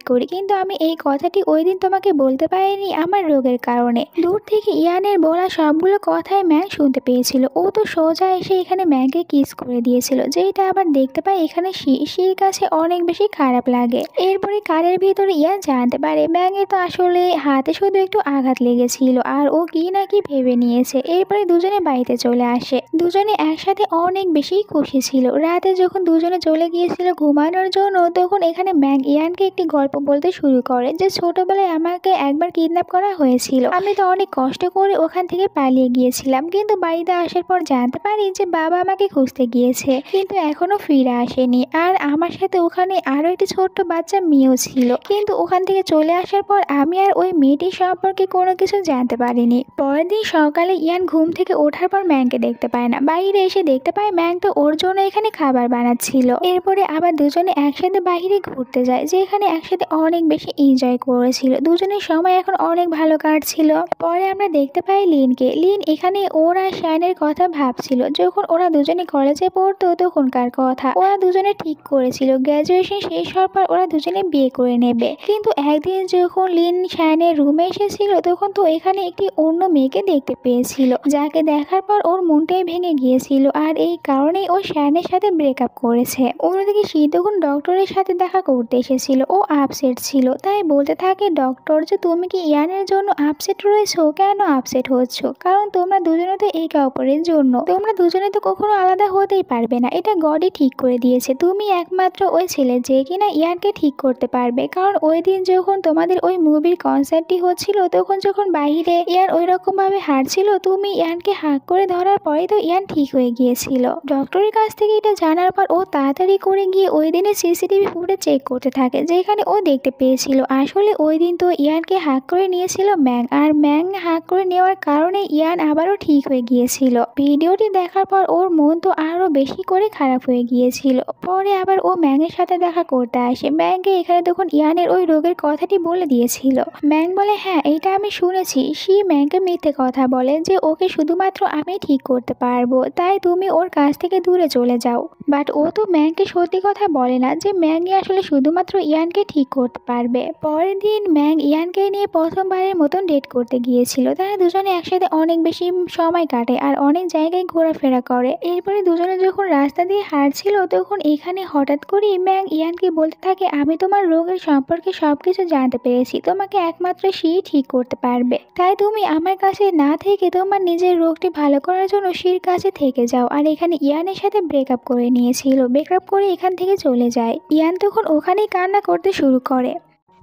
করি, কিন্তু আমি এই কথাটি ওই দিন তোমাকে বলতে পারিনি আমার রোগের কারণে। দূর থেকে ইয়ানের বলা সবগুলো কথাই ম্যাং শুনতে পেয়েছিল। ও তো সোজা এসে এখানে ম্যাংকে কিস করে দিয়েছিল, যেটা আবার দেখতে পায় এখানে শির কাছে অনেক বেশি খারাপ লাগে। এরপরে কারের ভিতরে ইয়ান জানতে পারে ম্যাংয়ের তো আসলে হাতে শুধু একটু আঘাত লেগেছিল আর ও কি না কি ভেবে নিয়েছে। এরপরে দুজনে বাড়িতে চলে আসে। দুজনে একসাথে অনেক বেশি খুশি ছিল। রাতে যখন দুজনে চলে গিয়েছিল ঘুমানোর জন্য তখন এখানে ম্যাং ইয়ানকে একটি গল্প বলতে শুরু করে যে ছোটবেলায় আমাকে একবার কিডন্যাপ করা হয়েছিল, আমি তো অনেক কষ্ট করে ওখান থেকে পালিয়ে গিয়েছিলাম, কিন্তু বাড়িতে আসার পর জানতে পারি যে বাবা আমাকে খুঁজতে গিয়েছে কিন্তু এখনো ফিরে আসেনি। আর আমার সাথে ওখানে আরো একটি ছোট্ট বাচ্চা মেয়েও ছিল, কিন্তু ওখান থেকে চলে আসার পর আমি আর ওই মেয়েটির সম্পর্কে কোনো কিছু জানতে পারিনি। পরের দিন সকালে ইয়ান ঘুম থেকে ওঠার পর ম্যাংকে দেখতে পায় না। বাইরে এসে দেখতে পায় ম্যাং তো ওর জন্য এখানে খাবার বানাচ্ছিল। এরপরে আবার দুজনে একসাথে বাইরে ঘুরতে যায়, যেখানে একসাথে অনেক বেশি এনজয় করেছিল। দুজনের সময় এখন অনেক ভালো কাটছিল। পরে আমরা দেখতে পাই লিনকে। লিন এখানে ওরা শাইনের কথা ভাবছিল, যখন ওরা দুজনে কলেজে পড়তো তখনকার কথা। ওরা দুজনে ঠিক করেছিল গ্র্যাজুয়েশন শেষ হওয়ার পর ওরা দুজনে বিয়ে করে নেবে। কিন্তু একদিন যখন লিন শাইনের রুমে এসেছিল তখন তো এখানে একটি অন্য মেয়েকে দেখতে পেয়েছিল, যাকে দেখার পর ওর মনটাই ভেঙে গিয়েছিল আর এই কারণেই ও শাইনের সাথে ব্রেকআপ করেছে। অন্যদিকে সে তখন ডক্টরের সাথে দেখা করতে এসেছিল। ও আপসেট ছিল, তাই বলতে থাকে ডক্টর যে তুমি কি ইয়ানের জন্য আপসেট রয়েছো? কেন আপসেট হচ্ছ? কারণ তোমরা দুজনে তো একে অপরের জন্য, তোমরা দুজনে তো কখনো আলাদা হতেই পারবে না, এটা গডই ঠিক করে দিয়েছে। তুমি একমাত্র ওই ছেলে যে কিনা ইয়ানকে ঠিক করতে পারবে। কারণ ওই দিন যখন তোমাদের ওই মুভির কনসার্টটি হচ্ছিল তখন যখন বাইরে ইয়ান ওই রকম ভাবে হাঁটছিল তুমি ইয়ানকে হাঁক করে ধরার পরে তো ইয়ান ঠিক হয়ে গিয়েছিল। ডক্টরের কাছ থেকে এটা জানার পর ও তাড়াতাড়ি করে গিয়ে ওই দিনের সিসিটিভি ফুটেজ চেক করতে থাকে, যেখানে ও দেখতে পেয়েছিল আসলে ওই দিন তো ইয়ানকে হাঁক করে নিয়েছিল ম্যাং, আর ম্যাং হাঁক করে নেওয়ার কারণে ইয়ান আবারও ঠিক হয়ে গিয়েছিল। ভিডিওটি দেখার পর ওর মন তো আরো বেশি করে খারাপ হয়ে গিয়েছিল। পরে আবার ও ম্যাংয়ের সাথে দেখা করতে আসে। ম্যাংকে এখানে তখন ইয়ানের ওই রোগের কথাটি বলে দিয়েছিল। ম্যাং বলে হ্যাঁ এটা আমি শুনেছি। সে ম্যাংকে মিথ্যে কথা বলে যে ওকে শুধুমাত্র আমি ঠিক করতে পারবো, তাই তুমি ওর কাছ থেকে দূরে চলে যাও। বাট ও তো ম্যাংকে সত্যি কথা বলে না যে ম্যাংই আসলে শুধুমাত্র ইয়ানকে ঠিক করতে পারবে। পরের দিন ম্যাং ইয়ানকে নিয়ে প্রথমবারের মতন ডেট করতে গিয়েছিল। তারা দুজনে একসাথে অনেক বেশি সময় কাটে আর অনেক জায়গায় ঘোরাফেরা করে। এরপরে দুজনে যখন রাস্তা দিয়ে হাঁটছিল তখন এখানে হঠাৎ করে ম্যাং ইয়ানকে বলতে থাকে আমি তোমার রোগের সম্পর্কে সবকিছু জানতে পেরেছি, তোমাকে একমাত্র সেই ঠিক করতে পারবে, তাই তুমি আমার কাছে না থেকে তোমার নিজের রোগটি ভালো করার জন্য শির কাছে থেকে যাও। আর এখানে ইয়ানের সাথে ব্রেকআপ করে নিয়েছিল, ব্রেকআপ করে এখান থেকে চলে যায়। ইয়ান তখন ওখানেই কান্না করতে শুরু করে।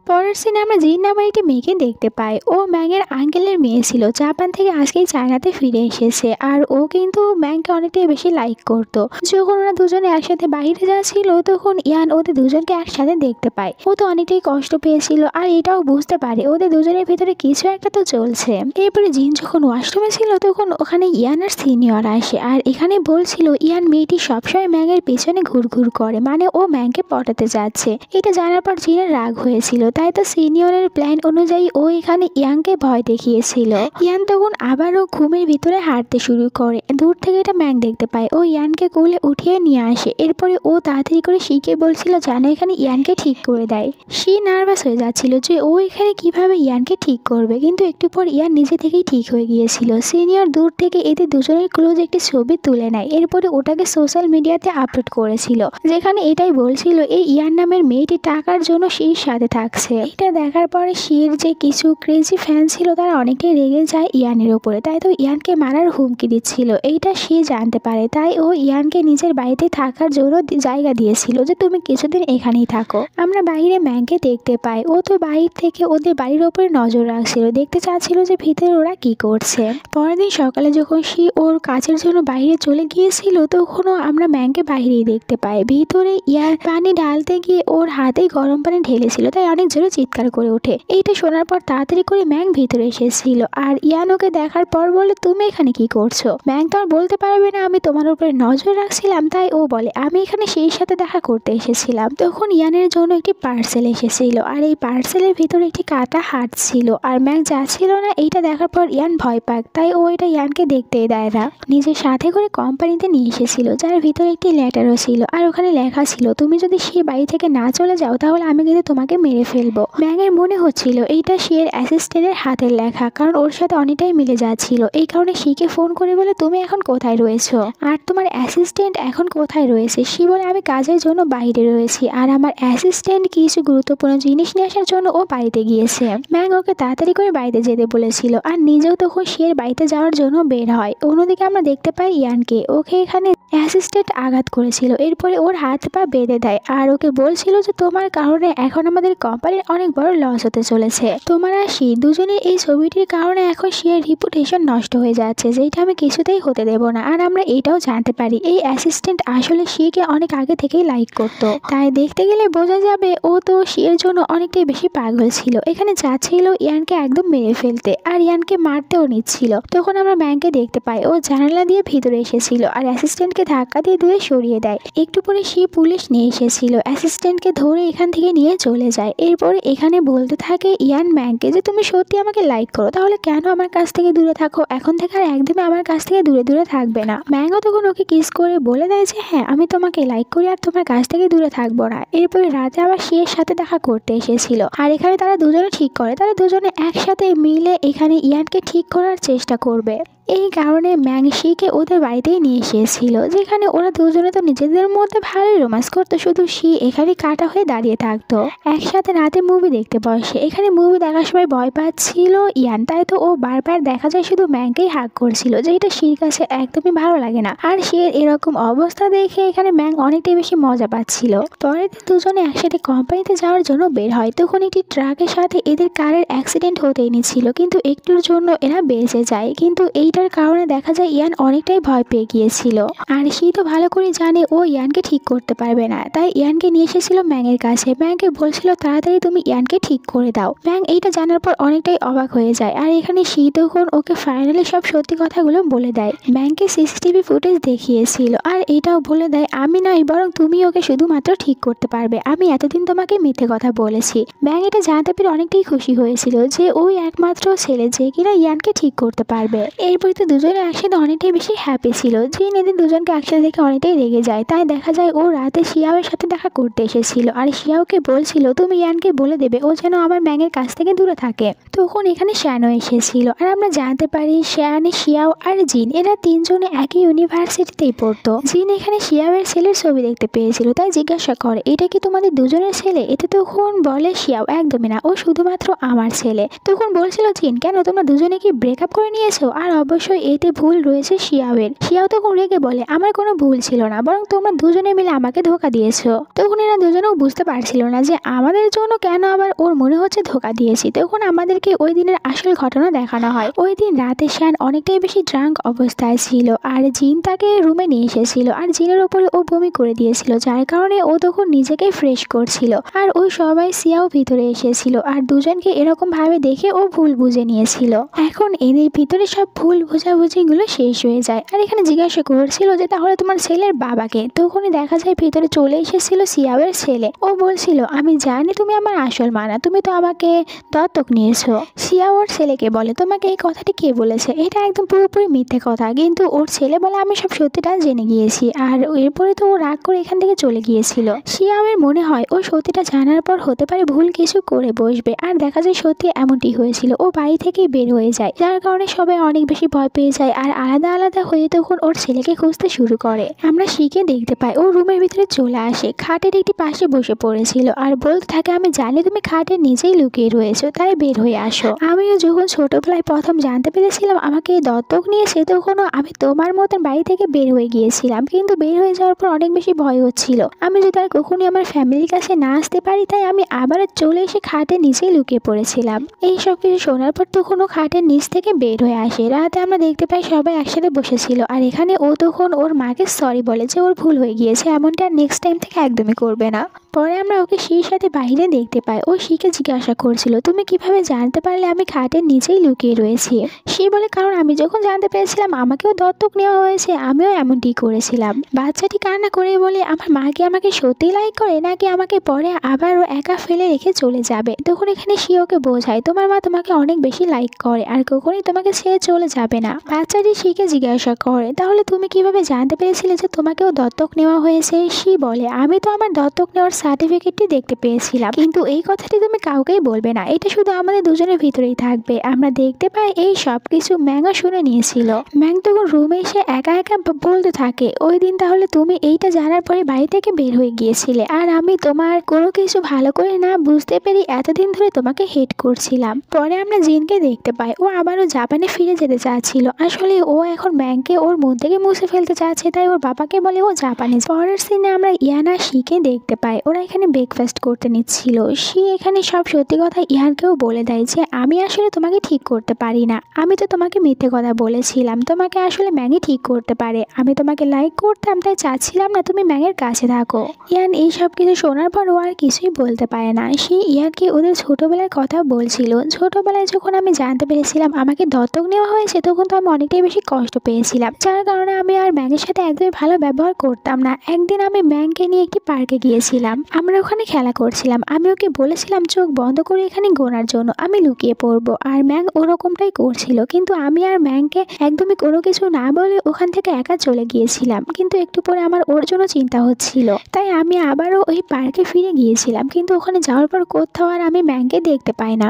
পরের সিনে আমরা জিন নামের একটি মেয়েকে দেখতে পাই। ও ম্যাংয়ের আঙ্কেলের মেয়ে ছিল, জাপান থেকে আজকেই চায়নাতে ফিরে এসেছে। আর ও কিন্তু ম্যাংকে অনেকটাই বেশি লাইক করতো। যখন ওরা দুজনে একসাথে বাইরে যাচ্ছিল তখন ইয়ান ওদের দুজনকে একসাথে দেখতে পায়। ও তো অনেকটাই কষ্ট পেয়েছিল আর এটাও বুঝতে পারে ওদের দুজনের ভিতরে কিছু একটা তো চলছে। এরপরে জিন যখন ওয়াশরুমে ছিল তখন ওখানে ইয়ানের সিনিয়র আসে আর এখানে বলছিল ইয়ান মেয়েটি সবসময় ম্যাংয়ের পেছনে ঘুরঘুর করে, মানে ও ম্যাংকে পটাতে যাচ্ছে। এটা জানার পর জিনের রাগ হয়েছিল, তাই তো সিনিয়রের প্ল্যান অনুযায়ী ও এখানে ইয়াংকে ভয় দেখিয়েছিল। ইয়ান তখন আবারও ঘুমের ভিতরে হাঁটতে শুরু করে। দূর থেকে এটা ম্যাং দেখতে পায়। ও ইয়ানকে কোলে উঠিয়ে নিয়ে আসে। এরপরে ও তাড়াতাড়ি করে শিকে বলছিল যেন এখানে ইয়ানকে ঠিক করে দেয়। সে নার্ভাস হয়ে যাচ্ছিল যে ও এখানে কিভাবে ইয়ানকে ঠিক করবে, কিন্তু একটু পর ইয়ান নিজে থেকেই ঠিক হয়ে গিয়েছিল। সিনিয়র দূর থেকে এদের দুজনের ক্লোজ একটি ছবি তুলে নেয়। এরপরে ওটাকে সোশ্যাল মিডিয়াতে আপলোড করেছিল, যেখানে এটাই বলছিল এই ইয়ান নামের মেয়েটি টাকার জন্য সেই সাথে থাকছে। চলছে। এটা দেখার পরে শির যে কিছু ক্রেজি ফ্যান ছিল তারা অনেকটাই রেগে যায় ইয়ানের উপরে, তাই তো ইয়ানকে মারার হুমকি দিচ্ছিল। এইটা সে জানতে পারে, তাই ও ইয়ানকে নিজের বাড়িতে থাকার জন্য জায়গা দিয়েছিল যে তুমি কিছুদিন এখানেই থাকো। আমরা বাইরে ম্যাংকে দেখতে পাই, ও তো বাইরে থেকে ওদের বাড়ির ওপরে নজর রাখছিল, দেখতে চাচ্ছিল যে ভিতরে ওরা কি করছে। পরের দিন সকালে যখন সে ওর কাজের জন্য বাইরে চলে গিয়েছিল তখনও আমরা ম্যাংকে বাইরেই দেখতে পাই। ভিতরে ইয়ান পানি ঢালতে গিয়ে ওর হাতেই গরম পানি ঢেলেছিল, তাই অনেক জোরে চিৎকার করে ওঠে। এইটা শোনার পর তাড়াতাড়ি করে ম্যাং ভিতরে এসেছিল আর ইয়ান ওকে দেখার পর বলে তুমি এখানে কি করছো। ম্যাং তো আর বলতে পারবে না আমি তোমার উপরে নজর রাখছিলাম, তাই ও বলে আমি এখানে সেই সাথে দেখা করতে এসেছিলাম। তখন ইয়ানের জন্য একটি পার্সেল এসেছিল আর এই পার্সেলের ভিতরে একটি কাটা হাত ছিল আর ম্যাং যাচ্ছিল না। এইটা দেখার পর ইয়ান ভয় পাক, তাই ও এটা ইয়ানকে দেখতেই দেয় না। নিজের সাথে করে কোম্পানিতে নিয়ে এসেছিল যার ভিতরে একটি লেটারও ছিল আর ওখানে লেখা ছিল তুমি যদি সে বাড়ি থেকে না চলে যাও তাহলে আমি কিন্তু তোমাকে মেরে ফেলবো। ম্যাংয়ের মনে হচ্ছিল এইটা শিয়ের অ্যাসিস্ট্যান্টের হাতের লেখা, কারণ ওর সাথে অনেকটাই মিলে যাচ্ছিল। এই কারণে শিকে ফোন করে বলে তুমি এখন কোথায় রয়েছো আর তোমার অ্যাসিস্ট্যান্ট এখন কোথায় রয়েছে। শি বলে আমি কাজের জন্য বাইরে রয়েছি আর আমার অ্যাসিস্ট্যান্ট কিছু গুরুত্বপূর্ণ জিনিস নিয়ে আসার জন্য ও বাড়িতে গিয়েছে। ম্যাং ওকে তাড়াতাড়ি করে বাড়িতে যেতে বলেছিল আর নিজেও তখন শিয়ের বাড়িতে যাওয়ার জন্য বের হয়। অন্যদিকে আমরা দেখতে পাই ইয়ানকে, ওকে এখানে অ্যাসিস্ট্যান্ট আঘাত করেছিল, এরপরে ওর হাত পা বেঁধে দেয় আর ওকে বলছিল যে তোমার কারণে এখন আমাদের কোম্পানির অনেক বড় লস হতে চলেছে। তোমার আর শি দুজনের এই ছবিটির কারণে এখন শিয়ের রিপুটেশন নষ্ট হয়ে যাচ্ছে, যেটা আমি কিছুতেই হতে দেব না। আর আমরা এটাও জানতে পারি এই অ্যাসিস্ট্যান্ট আসলে শিকে অনেক আগে থেকেই লাইক করতো, তাই দেখতে গেলে বোঝা যাবে ও তো শিয়ের জন্য অনেকটাই বেশি পাগল ছিল। এখানে যাচ্ছিল ইয়ানকে একদম মেরে ফেলতে আর ইয়ানকে মারতেও নিচ্ছিল। তখন আমরা ম্যাংকে দেখতে পাই ও জানালা দিয়ে ভিতরে এসেছিল আর অ্যাসিস্ট্যান্টকে ধাক্কা দিয়ে দূরে সরিয়ে দেয়। একটু পরে সে পুলিশ নিয়ে এসেছিল, অ্যাসিস্ট্যান্টকে ধরে এখান থেকে নিয়ে চলে যায়। এরপরে এখানে বলতে থাকে ইয়ান ম্যাংকে যে তুমি সত্যি আমাকে লাইক করো, তাহলে কেন আমার কাছ থেকে দূরে থাকো, এখন থেকে আর একদমই আমার কাছ থেকে দূরে দূরে থাকবে না। ম্যাংও তখন ওকে কিস করে বলে দেয় যে হ্যাঁ আমি তোমাকে লাইক করি আর তোমার কাছ থেকে দূরে থাকবো না। এরপরে রাতে আবার শিয়ের সাথে দেখা করতে এসেছিল আর এখানে তারা দুজনে ঠিক করে তারা দুজনে একসাথে মিলে এখানে ইয়ানকে ঠিক করার চেষ্টা করবে। এই কারণে ম্যাং শিকে ওদের বাড়িতেই নিয়ে এসেছিল, যেখানে ওরা দুজনে তো নিজেদের মধ্যে ভালোই রোমান্স করতো, শুধু শি এখানে কাটা হয়ে দাঁড়িয়ে থাকতো। একসাথে রাতে মুভি দেখতে বসে। এখানে মুভি দেখার সময় ভয় পাচ্ছিল ইয়ান, তাই তো ও বারবার দেখা যায় শুধু ম্যাংকেই হাগ করছিল, যেটা শির কাছে একদমই ভালো লাগে না। আর শির এরকম অবস্থা দেখে এখানে ম্যাং অনেকটাই বেশি মজা পাচ্ছিল। পরের দিন দুজনে একসাথে কোম্পানিতে যাওয়ার জন্য বের হয়। তখন একটি ট্রাকের সাথে এদের কারের অ্যাক্সিডেন্ট হতেই নিচ্ছিল, কিন্তু একটুর জন্য এরা বেঁচে যায়। কিন্তু এইটার কারণে দেখা যায় ইয়ান অনেকটাই ভয় পেয়ে গিয়েছিল আর সে তো ভালো করে জানে ও ইয়ানকে ঠিক করতে পারবে না, তাই ইয়ানকে নিয়ে এসেছিল ম্যাংয়ের কাছে। ম্যাংকে বলছিল তাড়াতাড়ি তুমি ইয়ানকে ঠিক করে দাও। ম্যাং এইটা জানার পর অনেকটাই অবাক হয়ে যায় আর এখানে সে তখন ওকে ফাইনালি সব সত্যি কথাগুলো বলে দেয়। ম্যাংকে সিসিটিভি ফুটেজ দেখিয়েছিল আর এটাও বলে দেয় আমি নয় বরং তুমি ওকে শুধুমাত্র ঠিক করতে পারবে, আমি এতদিন তোমাকে মিথ্যে কথা বলেছি। ম্যাং এটা জানতে পেরে অনেকটাই খুশি হয়েছিল যে ওই একমাত্র ছেলে যে কিনা ইয়ানকে ঠিক করতে পারবে। এরপর তো দুজনে একসাথে অনেকটাই বেশি হ্যাপি ছিল। জিন এদের দুজনকে একসাথে দেখে অনেকটাই রেগে যায়, তাই দেখা যায় ও রাতে শিয়াওয়ের সাথে দেখা করতে এসেছিল আর শিয়াওকে বলছিল তুমি ইয়ানকে বলে দেবে ও যেন আমার ম্যাংয়ের কাছ থেকে দূরে থাকে। তখন এখানে শ্যানও এসেছিল আর আমরা জানতে পারি শ্যান, শিয়াও আর জিন এরা তিনজনে একই ইউনিভার্সিটিতেই পড়তো। জিন এখানে শিয়াওয়ের ছেলের ছবি দেখতে পেয়েছিল, তাই জিজ্ঞাসা করে এটা কি তোমাদের দুজনের ছেলে। এতে তখন বলে শিয়াও একদমই না, ও শুধুমাত্র আমার ছেলে। তখন বলছিল জিন কেন তোমরা দুজনে কি ব্রেকআপ করে নিয়েছো, আর অবশ্যই এতে ভুল রয়েছে শিয়াওয়ের। শিয়াও তখন রেগে বলে আমার কোনো ভুল ছিল না, বরং তোমরা দুজনে মিলে আমাকে ধোকা দিয়েছো। তখন এরা দুজনেও বুঝতে পারছিল না যে আমাদের জন্য কেন আবার ওর মনে হচ্ছে ধোকা দিয়েছি। তখন আমাদেরকে ওই দিনের আসল ঘটনা দেখানো হয়। ওই দিন রাতে শ্যান অনেকটাই বেশি ড্রাঙ্ক অবস্থায় ছিল আর জিন তাকে রুমে নিয়ে এসেছিল আর জিনের উপরে ও বমি করে দিয়েছিল, যার কারণে ও তখন নিজেকে ফ্রেশ করছিল আর ওই সবাই সিয়াও ভিতরে এসেছিল আর দুজনকে এরকম ভাবে দেখে ও ভুল বুঝে নিয়েছিল। এখন এদের ভিতরে সব ভুল বোঝাবুঝিগুলো শেষ হয়ে যায় আর এখানে জিজ্ঞাসা করছিল যে তাহলে তোমার ছেলের বাবাকে। তখনই দেখা যায় ভিতরে চলে এসেছিল সিয়াওয়ের ছেলে। ও বলছিল আমি জানি তুমি আমার আসল মা না, তুমি তো আমাকে দত্তক নিয়েছো। সিয়াও ওর ছেলেকে বলে তোমাকে এই কথাটি কে বলেছে, এটা একদম পুরোপুরি মিথ্যে কথা। কিন্তু ওর ছেলে বলে আমি সব সত্যিটা জেনে গিয়েছি আর এরপরে তো ও রাগ করে এখান থেকে চলে গিয়েছিল। সিয়াওয়ের মনে হয় ও সত্যিটা জানার পর হতে পারে ভুল কিছু করে বসবে আর দেখা যায় সত্যি এমনটি হয়েছিল। ও বাড়ি থেকেই বের হয়ে যায়, যার কারণে সবাই অনেক বেশি ভয় পেয়ে যায় আর আলাদা আলাদা হয়ে তখন ওর ছেলেকে খুঁজতে শুরু করে। আমরা শিকে দেখতে পাই ও রুমের ভিতরে চলে আসে, খাটের একটি পাশে বসে পড়েছিল আর বলতে থাকে, আমি জানি তুমি খাটের নিচেই লুকিয়ে রয়েছো, তাই বের হয়ে আসো। আমিও যখন ছোটবেলায় প্রথম জানতে পেরেছিলাম আমাকে দত্তক নিয়েছে, তখনও আমি তোমার মতন বাড়ি থেকে বের হয়ে গিয়েছিলাম, কিন্তু বের হয়ে যাওয়ার পর অনেক বেশি ভয় হচ্ছিল। আমি যদি আর কখনই আমার ফ্যামিলির কাছে না আসতে পারি, তাই আমি আবার চলে এসে খাটের নিচেই লুকিয়ে পড়েছিলাম। এই সব কিছু শোনার পর তখন ও খাটের নিচ থেকে বের হয়ে আসে। রাতে আমরা দেখতে পাই সবাই একসাথে বসেছিল, আর এখানে ও তখন ওর মাকে সরি বলে যে ওর ভুল হয়ে গিয়েছে, এমনটা নেক্সট টাইম থেকে একদমই করবে না। পরে আমরা ওকে শির সাথে বাইরে দেখতে পাই। ও শিকে জিজ্ঞাসা করছিল, তুমি কিভাবে জানতে পারলে আমি খাটের নিচেই লুকিয়ে রয়েছি? শি বলে, কারণ আমি যখন জানতে পেরেছিলাম আমাকেও দত্তক নেওয়া হয়েছে, আমিও এমনটি করেছিলাম। বাচ্চাটি কান্না করে বলে, আমার মা কি আমাকে সত্যি লাইক করে, নাকি আমাকে পরে আবারও একা ফেলে রেখে চলে যাবে? তখন এখানে শি ওকে বোঝায়, তোমার মা তোমাকে অনেক বেশি লাইক করে আর কখনই তোমাকে ছেড়ে চলে যাবে না। বাচ্চাটি শিকে জিজ্ঞাসা করে, তাহলে তুমি কিভাবে জানতে পেরেছিলে যে তোমাকেও দত্তক নেওয়া হয়েছে? শি বলে, আমি তো আমার দত্তক নেওয়ার সার্টিফিকেটটি দেখতে পেয়েছিলাম, কিন্তু এই কথাটি তুমি কাউকেই বলবে না, এটা শুধু আমাদের দুজনের ভিতরেই থাকবে। আমরা দেখতে পাই এই সব কিছু ম্যাংও শুনে নিয়েছিল। ম্যাং তখন রুমে এসে একা একা বলতে থাকে, ওই দিন তাহলে তুমি এইটা জানার পরে বাড়ি থেকে বের হয়ে গিয়েছিলে, আর আমি তোমার কোনো কিছু ভালো করে না বুঝতে পেরে এতদিন ধরে তোমাকে হেট করছিলাম। পরে আমরা জিনকে দেখতে পাই, ও আবারও জাপানে ফিরে যেতে চাচ্ছিল। আসলে ও এখন ম্যাংকে ওর মন থেকে মুছে ফেলতে চাচ্ছে, তাই ওর বাবাকে বলে ও জাপানে। পরের সিনে আমরা ইয়ানা শিকে দেখতে পাই, ওরা এখানে ব্রেকফাস্ট করতে নিচ্ছিল। শি এখানে সব সত্যি কথা ইয়ানকেও বলে দেয় যে আমি আসলে তোমাকে ঠিক করতে পারি না, আমি তো তোমাকে মিথ্যে কথা বলেছিলাম, তোমাকে আসলে ম্যাংই ঠিক করতে পারে, আমি তোমাকে লাইক করতাম তাই চাচ্ছিলাম না তুমি ম্যাংয়ের কাছে থাকো। ইয়ান এই সব কিছু শোনার পর ও আর কিছুই বলতে পারে না। সে ইয়ানকে ওদের ছোটবেলার কথা বলছিল। ছোটবেলায় যখন আমি জানতে পেরেছিলাম আমাকে দত্তক নেওয়া হয়েছে, তখন তো আমি অনেকটাই বেশি কষ্ট পেয়েছিলাম, যার কারণে আমি আর ম্যাংয়ের সাথে একদমই ভালো ব্যবহার করতাম না। একদিন আমি ম্যাংকে নিয়ে একটি পার্কে গিয়েছিলাম, আমরা ওখানে খেলা করছিলাম, আমি ওকে বলেছিলাম চোখ বন্ধ করে এখানে গোনার জন্য, আমি লুকিয়ে পড়বো, আর ম্যাং ওরকমটাই করছিল, কিন্তু আমি আর ম্যাংকে একদমই কোনো কিছু না বলে ওখান থেকে একা চলে গিয়েছিলাম। কিন্তু একটু পরে আমার ওর জন্য চিন্তা হচ্ছিল, তাই আমি আবারও ওই পার্কে ফিরে গিয়েছিলাম, কিন্তু ওখানে যাওয়ার পর কোথাও আর আমি ম্যাংকে দেখতে পাই না।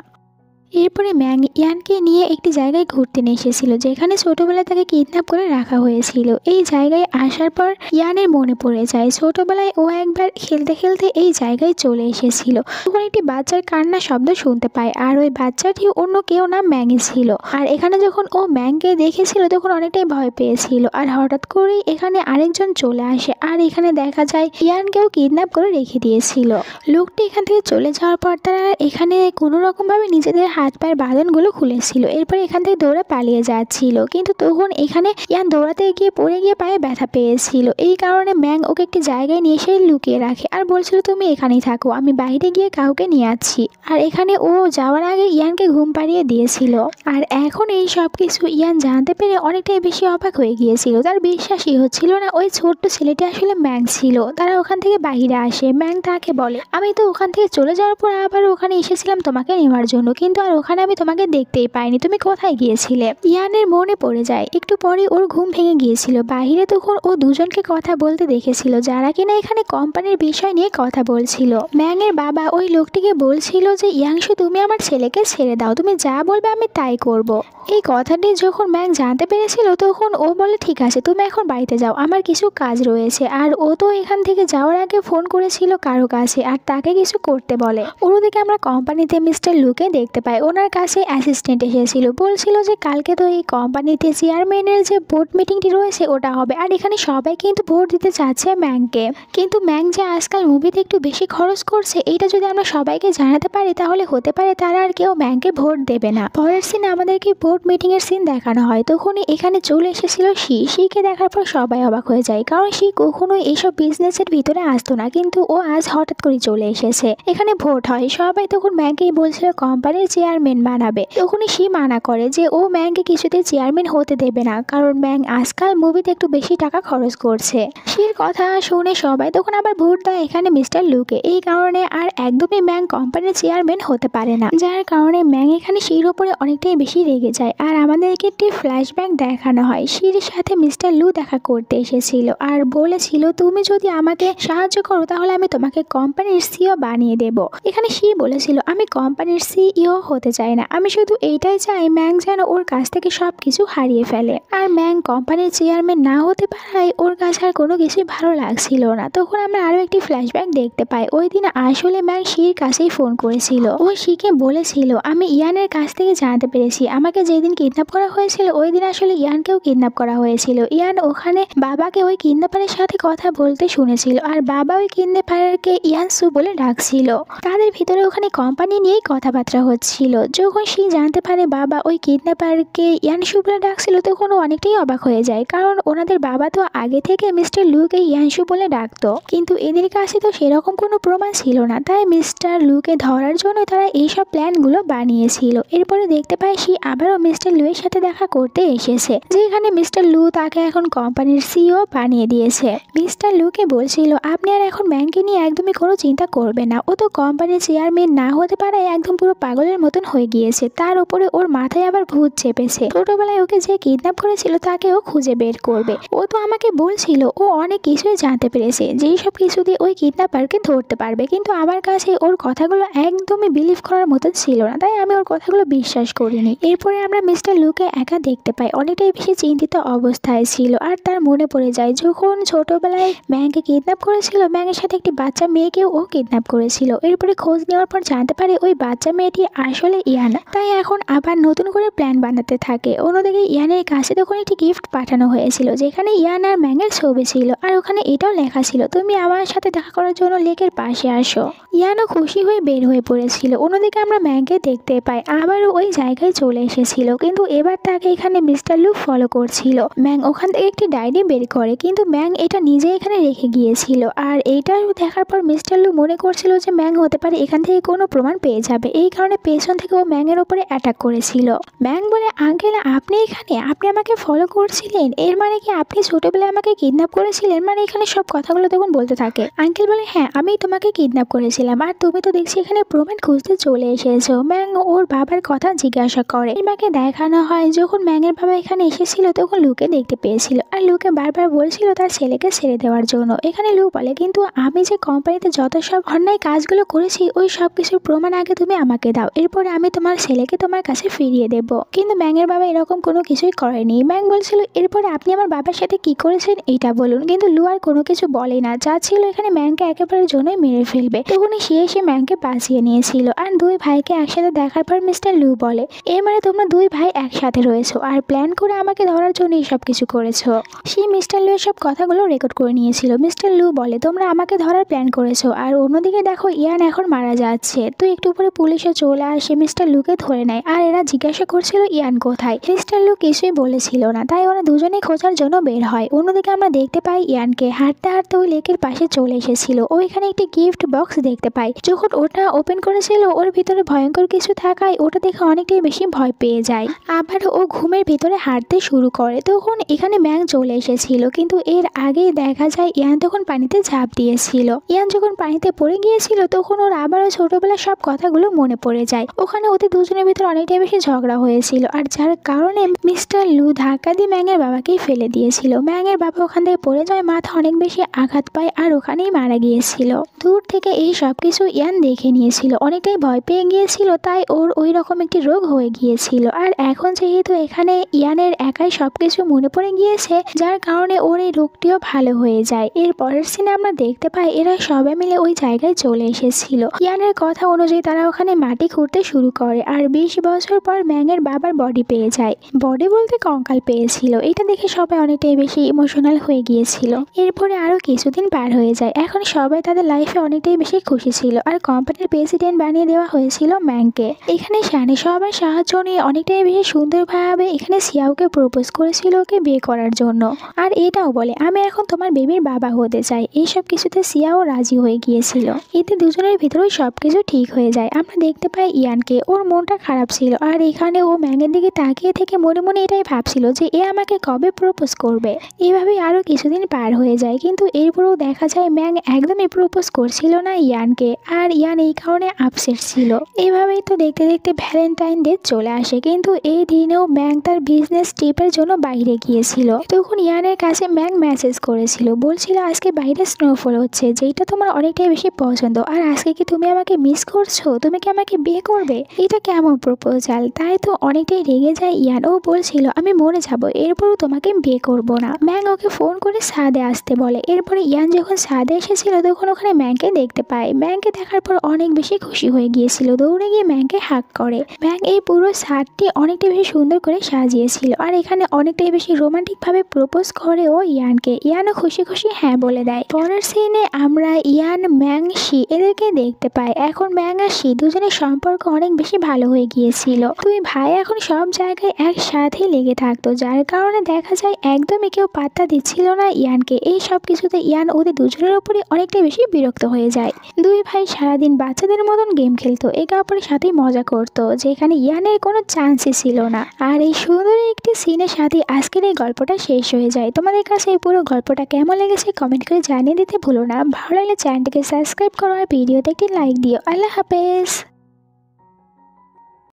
এরপরে ম্যাং ইয়ানকে নিয়ে একটি জায়গায় ঘুরতে নিয়ে এসেছিল, যেখানে ছোটবেলায় তাকে কিডন্যাপ করে রাখা হয়েছিল। এই জায়গায় আসার পর ইয়ানের মনে পড়ে যায় ছোটবেলায় ও একবার খেলতে খেলতে এই জায়গায় চলে এসেছিল। তখন একটি বাচ্চার কান্না শব্দ শুনতে পায়, আর ওই বাচ্চাটি অন্য কেউ না ম্যাংই ছিল। আর এখানে যখন ও ম্যাংকে দেখেছিল তখন অনেকটাই ভয় পেয়েছিল, আর হঠাৎ করেই এখানে আরেকজন চলে আসে, আর এখানে দেখা যায় ইয়ানকেও কিডন্যাপ করে রেখে দিয়েছিল। লোকটি এখান থেকে চলে যাওয়ার পর তারা এখানে কোনো রকমভাবে নিজেদের হাত পায়ের বাঁধনগুলো খুলেছিল। এরপর এখান থেকে দৌড়ে পালিয়ে যাচ্ছিল, কিন্তু তখন এখানে ইয়ান দৌড়াতে গিয়ে পড়ে গিয়ে পায়ে ব্যথা পেয়েছিল। এই কারণে ম্যাং ওকে একটি জায়গায় নিয়ে এসে লুকিয়ে রাখে আর বলছিল তুমি এখানেই থাকো, আমি বাইরে গিয়ে কাউকে নিয়ে আসছি। আর এখানে ও যাওয়ার আগে ইয়ানকে ঘুম পাড়িয়ে দিয়েছিল। আর এখন এই সব কিছু ইয়ান জানতে পেরে অনেকটাই বেশি অবাক হয়ে গিয়েছিল, তার বিশ্বাসই হচ্ছিল না ওই ছোট্ট ছেলেটি আসলে ম্যাং ছিল। তারা ওখান থেকে বাইরে আসে, ম্যাং তাকে বলে আমি তো ওখান থেকে চলে যাওয়ার পর আবার ওখানে এসেছিলাম তোমাকে নেওয়ার জন্য, কিন্তু আর ওখানে আমি তোমাকে দেখতেই পাইনি, তুমি কোথায় গিয়েছিলে? ইয়ানের মনে পড়ে যায়। একটু পরে ওর ঘুম ভেঙে গিয়েছিল। বাইরে তখন ও দুজনকে কথা বলতে দেখেছিল, যারা কিনা এখানে কোম্পানির বিষয় নিয়ে কথা বলছিল। ম্যাংয়ের বাবা ওই লোকটিকে বলছিল যে ইয়াংশু তুমি আমার ছেলেকে ছেড়ে দাও, তুমি যা বলবে আমি তাই করব। এই কথাটি যখন ম্যাং জানতে পেরেছিল তখন ও বলে ঠিক আছে তুমি এখন বাড়িতে যাও, আমার কিছু কাজ রয়েছে। আর ও তো এখান থেকে যাওয়ার আগে ফোন করেছিল কারো কাছে আর তাকে কিছু করতে বলে। ওদিকে আমরা কোম্পানিতে মিস্টার লুকে দেখতে পাই, ওনার কাছে অ্যাসিস্ট্যান্ট এসেছিল, বলছিল যে কালকে তো এই কোম্পানিতে চেয়ারম্যানের যে বোর্ড মিটিংটি রয়েছে ওটা হবে, আর এখানে সবাই কিন্তু ভোট দিতে চাচ্ছে ম্যাংকে। কিন্তু ম্যাং যে আজকাল মুভিতে একটু বেশি খরচ করছে, এইটা যদি আমরা সবাইকে জানাতে পারি তাহলে হতে পারে তারা আর কেউ ম্যাংকে ভোট দেবে না। পরের সিনে আমাদেরকে বোর্ড মিটিং এর সিন দেখানো হয়। তখনই এখানে চলে এসেছিল শিকে দেখার পর সবাই অবাক হয়ে যায়, কারণ শি কখনোই এইসব বিজনেসের ভিতরে আসতো না, কিন্তু ও আজ হঠাৎ করে চলে এসেছে। এখানে ভোট হয়, সবাই তখন ম্যাংকেই বলছিল কোম্পানির চেয়ারম্যান বানাবে। তখনই শি মানা করে যে ও ম্যাংকে কিছুতে চেয়ারম্যান হতে দেবে না, কারণ ম্যাং আজকাল মুভিতে একটু বেশি টাকা খরচ করছে। শির কথা শুনে সবাই তখন আবার ভোট দেয় এখানে মিস্টার লুকে। এই কারণে আর একদমই ম্যাং কোম্পানির চেয়ারম্যান হতে পারে না, যার কারণে ম্যাং এখানে শির উপরে অনেকটাই বেশি রেগে যায়। আর আমাদেরকে একটি ফ্ল্যাশব্যাক দেখানো হয়, শির সাথে মিস্টার লু দেখা করতে এসেছিল আর বলেছিল তুমি যদি আমাকে সাহায্য করো তাহলে আমি তোমাকে কোম্পানির সিইও বানিয়ে দেব। এখানে শি বলেছিল আমি কোম্পানির সিইও হতে চাই না, আমি শুধু এইটাই চাই ম্যাং যেন ওর কাছ থেকে সবকিছু হারিয়ে ফেলে। আর ম্যাং কোম্পানির চেয়ারম্যান না হতে পারায় ওর কাছে আর কোনো কিছুই ভালো লাগছিল না। তখন আমরা আরো একটি ফ্ল্যাশব্যাক দেখতে পাই। ওই দিন আসলে ম্যাং শির কাছেই ফোন করেছিল। ও শিকে বলেছিল, আমি ইয়ানের কাছ থেকে জানতে পেরেছি আমাকে যেদিন কিডন্যাপ করা হয়েছিল ওই দিন আসলে ইয়ানকেও কিডন্যাপ করা হয়েছিল। ইয়ান ওখানে বাবাকে ওই কিডন্যাপারের সাথে কথা বলতে শুনেছিল, আর বাবা ওই কিডন্যাপারকে ইয়ানসু বলে ডাকছিল। তাদের ভিতরে ওখানে কোম্পানি নিয়েই কথাবার্তা হচ্ছিল। যখন সে জানতে পারে বাবা ওই কিডন্যাপারকে ইয়ানসু বলে ডাকছিল তখন ও অনেকটাই অবাক হয়ে যায়, কারণ ওনাদের বাবা তো আগে থেকে মিস্টার লুকে ইয়ানসু বলে ডাকতো, কিন্তু এদের কাছে তো সেরকম কোনো প্রমাণ ছিল না। তাই মিস্টার লুকে ধরার জন্য তারা এইসব প্ল্যানগুলো বানিয়েছিল। এরপরে দেখতে পাই সে আবারও মিস্টার লুয়ের সাথে দেখা করতে এসেছে, যেখানে মিস্টার লু তাকে এখন কোম্পানির সিইও বানিয়ে দিয়েছে। মিস্টার লুকে বলছিল, আপনি আর এখন ম্যাংকে নিয়ে একদমই কোনো চিন্তা করবে না, ও তো কোম্পানির চেয়ারম্যান না হতে পারায় একদম পুরো পাগলের মতন হয়ে গিয়েছে। তার উপরে ওর মাথায় আবার ভূত চেপেছে। ছোটবেলায় ওকে যে কিডন্যাপ করেছিল তাকে ও খুঁজে বের করবে। ও তো আমাকে বলছিল ও অনেক কিছুই জানতে পেরেছে, যেই সব কিছু দিয়ে ওই কিডন্যাপারকে ধরতে পারবে, কিন্তু আমার কাছে ওর কথাগুলো একদমই বিলিভ করার মতন ছিল না, তাই আমি ওর কথাগুলো বিশ্বাস করিনি। এরপরে আমরা মিস্টার লুকে একা দেখতে পাই, অনেকটাই বেশি চিন্তিত অবস্থায় ছিল। আর তার মনে পড়ে যায় যখন ছোটবেলায় ম্যাংকে কিডন্যাপ করেছিল, ম্যাংয়ের সাথে একটি বাচ্চা মেয়েকেও ও কিডন্যাপ করেছিল। এরপরে খোঁজ নেওয়ার পর জানতে পারে ওই বাচ্চা মেয়েটি আসলে ইয়ান। তাই এখন আবার নতুন করে প্ল্যান বানাতে থাকে। অন্যদিকে ইয়ানের কাছে তখন একটি গিফট পাঠানো হয়েছিল, যেখানে ইয়ান আর ম্যাংয়ের ছবি ছিল, আর ওখানে এটাও লেখা ছিল, তুমি আমার সাথে দেখা করার জন্য লেকের পাশে আসো। ইয়ানও খুশি হয়ে বের হয়ে পড়েছিল। অন্যদিকে আমরা ম্যাংকে দেখতে পাই আবারও ওই জায়গায় চলে এসেছিল, কিন্তু এবার তাকে এখানে মিস্টার লু ফলো করছিল। ম্যাং ওখান থেকে একটি ডায়েরি বের করে, কিন্তু ম্যাং এটা নিজে এখানে রেখে গিয়েছিল। আর এইটা দেখার পর মিস্টার লু মনে করছিল যে ম্যাং হতে পারে এখান থেকে কোনো প্রমাণ পেয়ে যাবে, এই কারণে পেছন থেকে ও ম্যাংয়ের ওপরে অ্যাটাক করেছিল। ম্যাং বলে, আঙ্কেল আপনি এখানে, আপনি আমাকে ফলো করছিলেন, এর মানে কি আপনি ছোটবেলায় আমাকে কিডন্যাপ করেছিলেন? মানে এখানে সব কথাগুলো তখন বলতে থাকে। আঙ্কেল বলে, হ্যাঁ আমি তোমাকে কিডন্যাপ করেছিলাম, আর তুমি তো দেখছি এখানে প্রমাণ খুঁজতে চলে এসেছো। ম্যাং ওর বাবার কথা জিজ্ঞাসা করে। মাকে দেখানো হয় যখন ম্যাংয়ের বাবা এখানে এসেছিল তখন লুকে দেখতে পেয়েছিল, আর লুকে বারবার বলছিল তার ছেলেকে ছেড়ে দেওয়ার জন্য। এখানে লু বলে, কিন্তু আমি যে কোম্পানিতে যত সব অন্যায় কাজগুলো করেছি ওই সব কিছুর প্রমাণ আগে তুমি আমাকে দাও, এরপরে আমি তোমার ছেলেকে তোমার কাছে ফিরিয়ে দেব। কিন্তু ম্যাংয়ের বাবা এরকম কোনো কিছুই করেনি। ম্যাং বলছিল, এরপরে আপনি আমার বাবার সাথে কি করেছেন এটা বলুন। কিন্তু লু আর কোনো কিছু বলে না, যা ছিল এখানে ম্যাংকে একেবারে জন্যই মেরে ফেলবে। তখনই সে এসে ম্যাংকে বাঁচিয়ে নিয়েছিল। আর দুই ভাইকে একসাথে দেখার পর মিস্টার লু বলে, এর মানে তোমরা দুই ভাই একসাথে রয়েছো আর প্ল্যান করে আমাকে ধরার জন্য সব কিছু করেছো। সে মিস্টার লু এর সব কথাগুলো রেকর্ড করে নিয়েছিল। মিস্টার লু বলে, তোমরা আমাকে ধরার প্ল্যান করেছো। আর অন্যদিকে দেখো ইয়ান এখন মারা যাচ্ছে, তো একটু পরে পুলিশে চলে আসে, মিস্টার লুকে ধরে নেয়। আর এরা জিজ্ঞাসা করছিল ইয়ান কোথায়। মিস্টার লু কিছুই বলেছিল না, তাই ওরা দুজনেই খোঁজার জন্য বের হয়। অন্যদিকে আমরা দেখতে পাই ইয়ানকে হাঁটতে হাঁটতে ওই লেকের পাশে চলে এসেছিল। ওইখানে একটি গিফট বক্স দেখতে পাই। যখন ওটা ওপেন করেছিল ওর ভিতরে ভয়ঙ্কর কিছু থাকায় ওটা দেখে অনেকটাই বেশি ভয় পেয়ে যায়। আবার ও ঘুমের ভিতরে হাঁটতে শুরু করে। তখন এখানে ম্যাং চলে এসেছিল, কিন্তু এর আগেই দেখা যায় ইয়ান তখন পানিতে ঝাঁপ দিয়েছিল। ইয়ান যখন পানিতে পড়ে গিয়েছিল তখন ওর আবারও ছোটবেলার সব কথাগুলো মনে পড়ে যায়। ওখানে ওদের দুজনের ভিতরে অনেকটাই বেশি ঝগড়া হয়েছিল, আর যার কারণে মিস্টার লু ধাক্কা দিয়ে ম্যাংয়ের বাবাকেই ফেলে দিয়েছিল। ম্যাংয়ের বাবা ওখান থেকে পড়ে যায়, মাথা অনেক বেশি আঘাত পায় আর ওখানেই মারা গিয়েছিল। দূর থেকে এই সব কিছু ইয়ান দেখে নিয়েছিল, অনেকটাই ভয় পেয়ে গিয়েছিল, তাই ওর ওই রকম একটি রোগ হয়ে গিয়েছিল। আর এখন যেহেতু এখানে ইয়ানের একাই সবকিছু মনে পড়ে গিয়েছে, যার কারণে ওর এই রোগটিও ভালো হয়ে যায়। এর পরের সিনে আমরা দেখতে পাই এরা সবাই মিলে ওই জায়গায় চলে এসেছিল। ইয়ানের কথা অনুযায়ী তারা ওখানে মাটি খুঁড়তে শুরু করে, আর 20 বছর পর ম্যাংয়ের বাবার বডি পেয়ে যায়। বডি বলতে কঙ্কাল পেয়েছিল। এটা দেখে সবাই অনেকটাই বেশি ইমোশনাল হয়ে গিয়েছিল। এরপরে আরো কিছুদিন পার হয়ে যায়। এখন সবাই তাদের লাইফে অনেকটাই বেশি খুশি ছিল, আর কোম্পানির প্রেসিডেন্ট বানিয়ে দেওয়া হয়েছিল ম্যাংকে। এখানে শানে সবার সাহায্য নিয়ে অনেকটাই বেশি সুন্দরভাবে এখানে সিয়াওকে প্রপোজ করেছিল ওকে বিয়ে করার জন্য। আর এটাও বলে, আমি এখন তোমার বেবির বাবা হতে চাই। এইসব কিছুতে সিয়াও রাজি হয়ে গিয়েছিল। এতে দুজনের ভিতরেই সবকিছু ঠিক হয়ে যায়। আমরা দেখতে পাই ইয়ানকে, ওর মনটা খারাপ ছিল, আর এখানে ও ম্যাংয়ের দিকে তাকিয়ে থেকে মনে মনে এটাই ভাবছিল যে এ আমাকে কবে প্রপোজ করবে। এভাবেই আরো কিছুদিন পার হয়ে যায়, কিন্তু এরপরেও দেখা যায় ম্যাং একদমই প্রপোজ করছিল না ইয়ানকে, আর ইয়ান এই কারণে আপসেট ছিল। এভাবেই তো দেখতে দেখতে ভ্যালেন্টাইন ডে চলে আসে, কিন্তু এই দিনেও ম্যাং তার বিজনেস ট্রিপের জন্য বাইরে গিয়েছিল। তখন ইয়ানের কাছে ম্যাং মেসেজ করেছিল, বলছিল আজকে বাইরে স্নোফল হচ্ছে, যেটা তোমার অনেকটাই বেশি পছন্দ, আর আজকে কি তুমি আমাকে মিস করছো, তুমি কি আমাকে বিয়ে করছো? করবে? এটা কেমন প্রপোজাল? তাই তো অনেকটাই রেগে যায় ইয়ান। ও বলছিল আমি মরে যাব, এরপরও তোমাকে বিয়ে করব না। ম্যাং ওকে ফোন করে ছাদে আসতে বলে। এরপরে ইয়ান যখন ছাদে এসেছিল তখন ওখানে ম্যাংকে দেখতে পায়। ম্যাংকে দেখার পর অনেক বেশি খুশি হয়ে গিয়েছিল, দৌড়ে গিয়ে ম্যাংকে হাগ করে। ম্যাং এই পুরো ছাদটি অনেকটা বেশি সুন্দর করে সাজিয়েছিল আর এখানে অনেকটাই বেশি রোমান্টিক ভাবে প্রপোজ করে ও ইয়ানকে। ইয়ানও খুশি খুশি হ্যাঁ বলে দেয়। পরের সিনে আমরা ইয়ান, ম্যাং, শি এদেরকে দেখতে পাই। এখন ম্যাং আর শি দুজনের সম্পর্ক অনেক বেশি ভালো হয়ে গিয়েছিল। দুই ভাই এখন সব জায়গায় একসাথে লেগে থাকতো, যার কারণে দেখা যায় একদমই কেউ পাত্তা দিচ্ছিল না ইয়ানকে। এই সব কিছুতে ইয়ান ওদের দুজনের উপরে অনেকটাই বেশি বিরক্ত হয়ে যায়। দুই ভাই সারাদিন বাচ্চাদের মতন গেম খেলতো, একে অপরের সাথেই মজা করতো, যেখানে ইয়ানের কোনো চান্সই ছিল না। আর এই সুন্দর একটি সিনের সাথে আজকের এই গল্পটা শেষ হয়ে যায়। তোমাদের কাছে এই পুরো গল্পটা কেমন লেগেছে কমেন্ট করে জানিয়ে দিতে ভুলো না। ভালো লাগলে চ্যানেলটিকে সাবস্ক্রাইব করো আর ভিডিওতে একটি লাইক দিও। আল্লাহ হাফেজ।